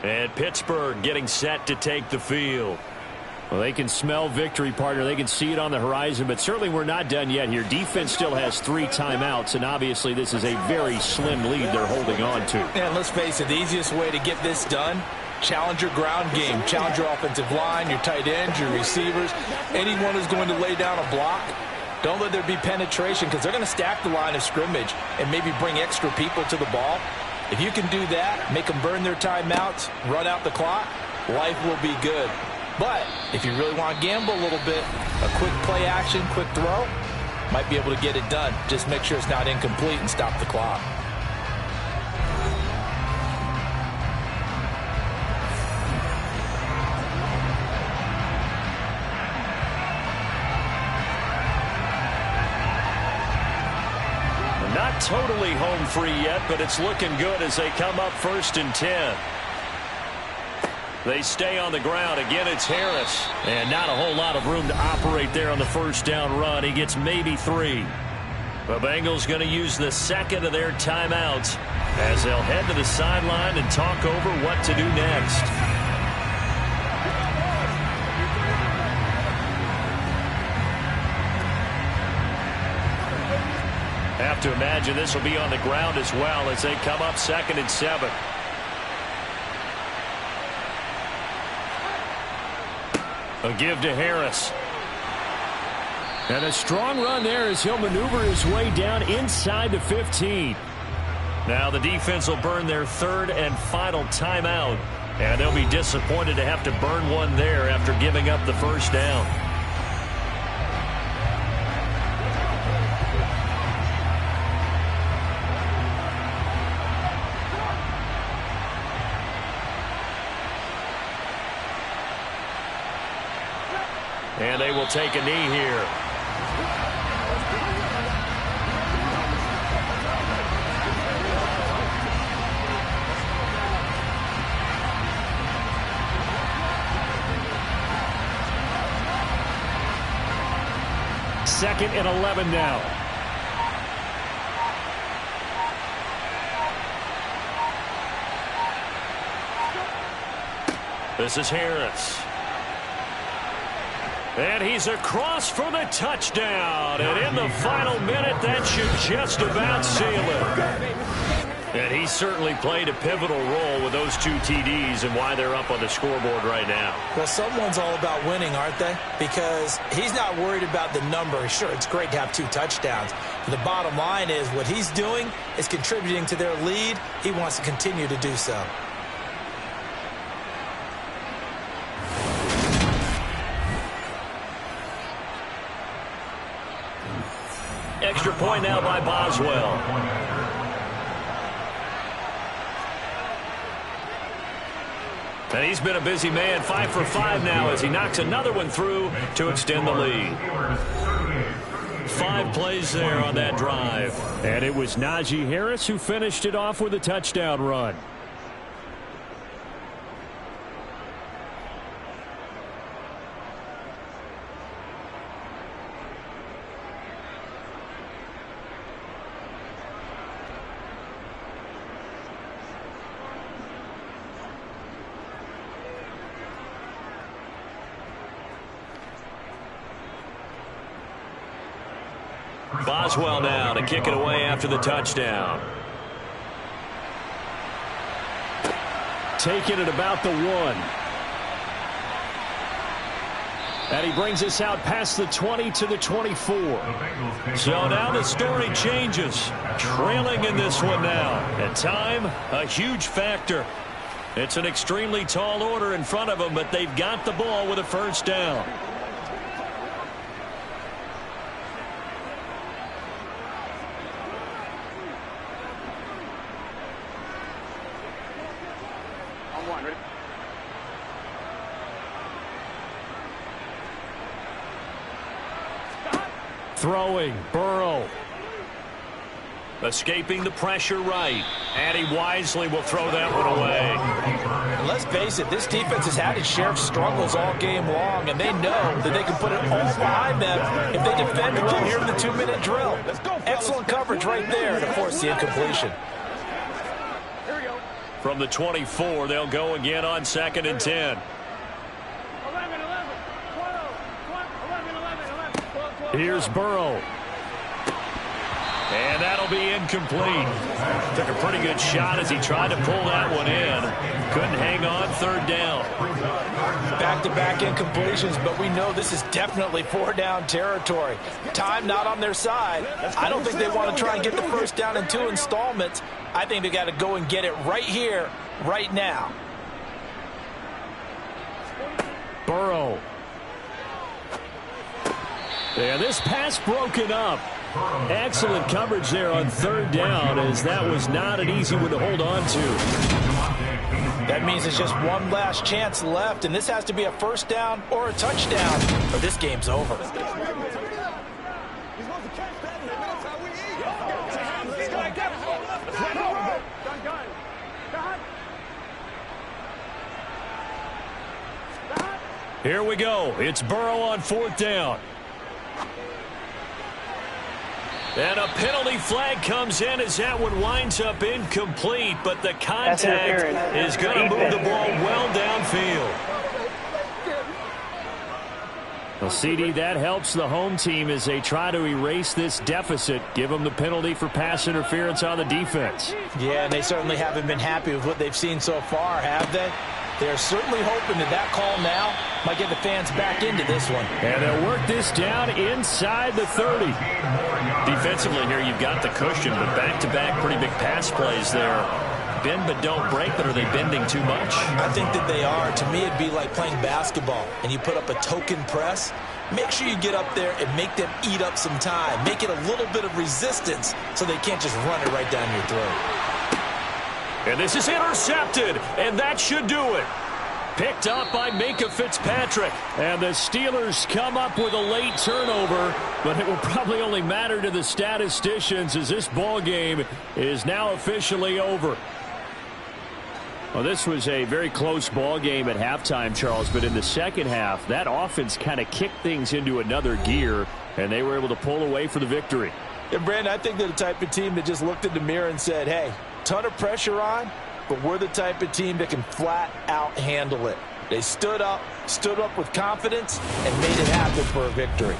And Pittsburgh getting set to take the field. Well, they can smell victory, partner. They can see it on the horizon, but certainly we're not done yet here. Defense still has 3 timeouts, and obviously this is a very slim lead they're holding on to. And let's face it, the easiest way to get this done, challenge your ground game. Challenge your offensive line, your tight ends, your receivers, anyone who's going to lay down a block. Don't let there be penetration because they're going to stack the line of scrimmage and maybe bring extra people to the ball. If you can do that, make them burn their timeouts, run out the clock, life will be good. But if you really want to gamble a little bit, a quick play action, quick throw, might be able to get it done. Just make sure it's not incomplete and stop the clock. Not totally home free yet, but it's looking good as they come up 1st and 10. They stay on the ground. Again, it's Harris. And not a whole lot of room to operate there on the first down run. He gets maybe 3. The Bengals going to use the second of their timeouts as they'll head to the sideline and talk over what to do next. Have to imagine this will be on the ground as well as they come up 2nd and 7. A give to Harris. And a strong run there as he'll maneuver his way down inside the 15. Now the defense will burn their 3rd and final timeout. And they'll be disappointed to have to burn one there after giving up the first down. And they will take a knee here. Second and 11 now. This is Harris. And he's across for the touchdown. And in the final minute, that should just about seal it. And he certainly played a pivotal role with those 2 TDs and why they're up on the scoreboard right now. Well, someone's all about winning, aren't they? Because he's not worried about the number. Sure, it's great to have 2 touchdowns. But the bottom line is what he's doing is contributing to their lead. He wants to continue to do so. Extra point now by Boswell. And he's been a busy man, 5 for 5 now as he knocks another one through to extend the lead. 5 plays there on that drive. And it was Najee Harris who finished it off with a touchdown run. Boswell now to kick it away after the touchdown. Taking it about the 1. And he brings us out past the 20 to the 24. So now the story changes. Trailing in this one now. At time, a huge factor. It's an extremely tall order in front of them, but they've got the ball with a first down. Throwing, Burrow. Escaping the pressure right. And he wisely will throw that one away. And let's face it, this defense has had its share of struggles all game long, and they know that they can put it all behind them if they defend well here in the 2-minute drill. Excellent coverage right there to force the incompletion. From the 24, they'll go again on 2nd and 10. Here's Burrow. And that'll be incomplete. Took a pretty good shot as he tried to pull that one in. Couldn't hang on 3rd down. Back-to-back incompletions, but we know this is definitely 4-down territory. Time not on their side. I don't think they want to try and get the first down in 2 installments. I think they got to go and get it right here, right now. Burrow. And this pass broken up. Excellent coverage there on 3rd down, as that was not an easy one to hold on to. That means there's just one last chance left, and this has to be a first down or a touchdown, or this game's over. Here we go. It's Burrow on 4th down. And a penalty flag comes in as that one winds up incomplete, but the contact is going to move the ball well downfield. Well, CD, that helps the home team as they try to erase this deficit, give them the penalty for pass interference on the defense. Yeah, and they certainly haven't been happy with what they've seen so far, have they? They're certainly hoping that call now might get the fans back into this one. And they'll work this down inside the 30. Defensively here, you've got the cushion, but back-to-back pretty big pass plays there. Bend but don't break, but are they bending too much? I think that they are. To me, it'd be like playing basketball, and you put up a token press. Make sure you get up there and make them eat up some time. Make it a little bit of resistance so they can't just run it right down your throat. And this is intercepted, and that should do it. Picked up by Minkah Fitzpatrick. And the Steelers come up with a late turnover, but it will probably only matter to the statisticians as this ball game is now officially over. Well, this was a very close ball game at halftime, Charles, but in the second half, that offense kind of kicked things into another gear, and they were able to pull away for the victory. And, Brandon, I think they're the type of team that just looked in the mirror and said, hey, ton of pressure on, but we're the type of team that can flat out handle it. They stood up with confidence, and made it happen for a victory.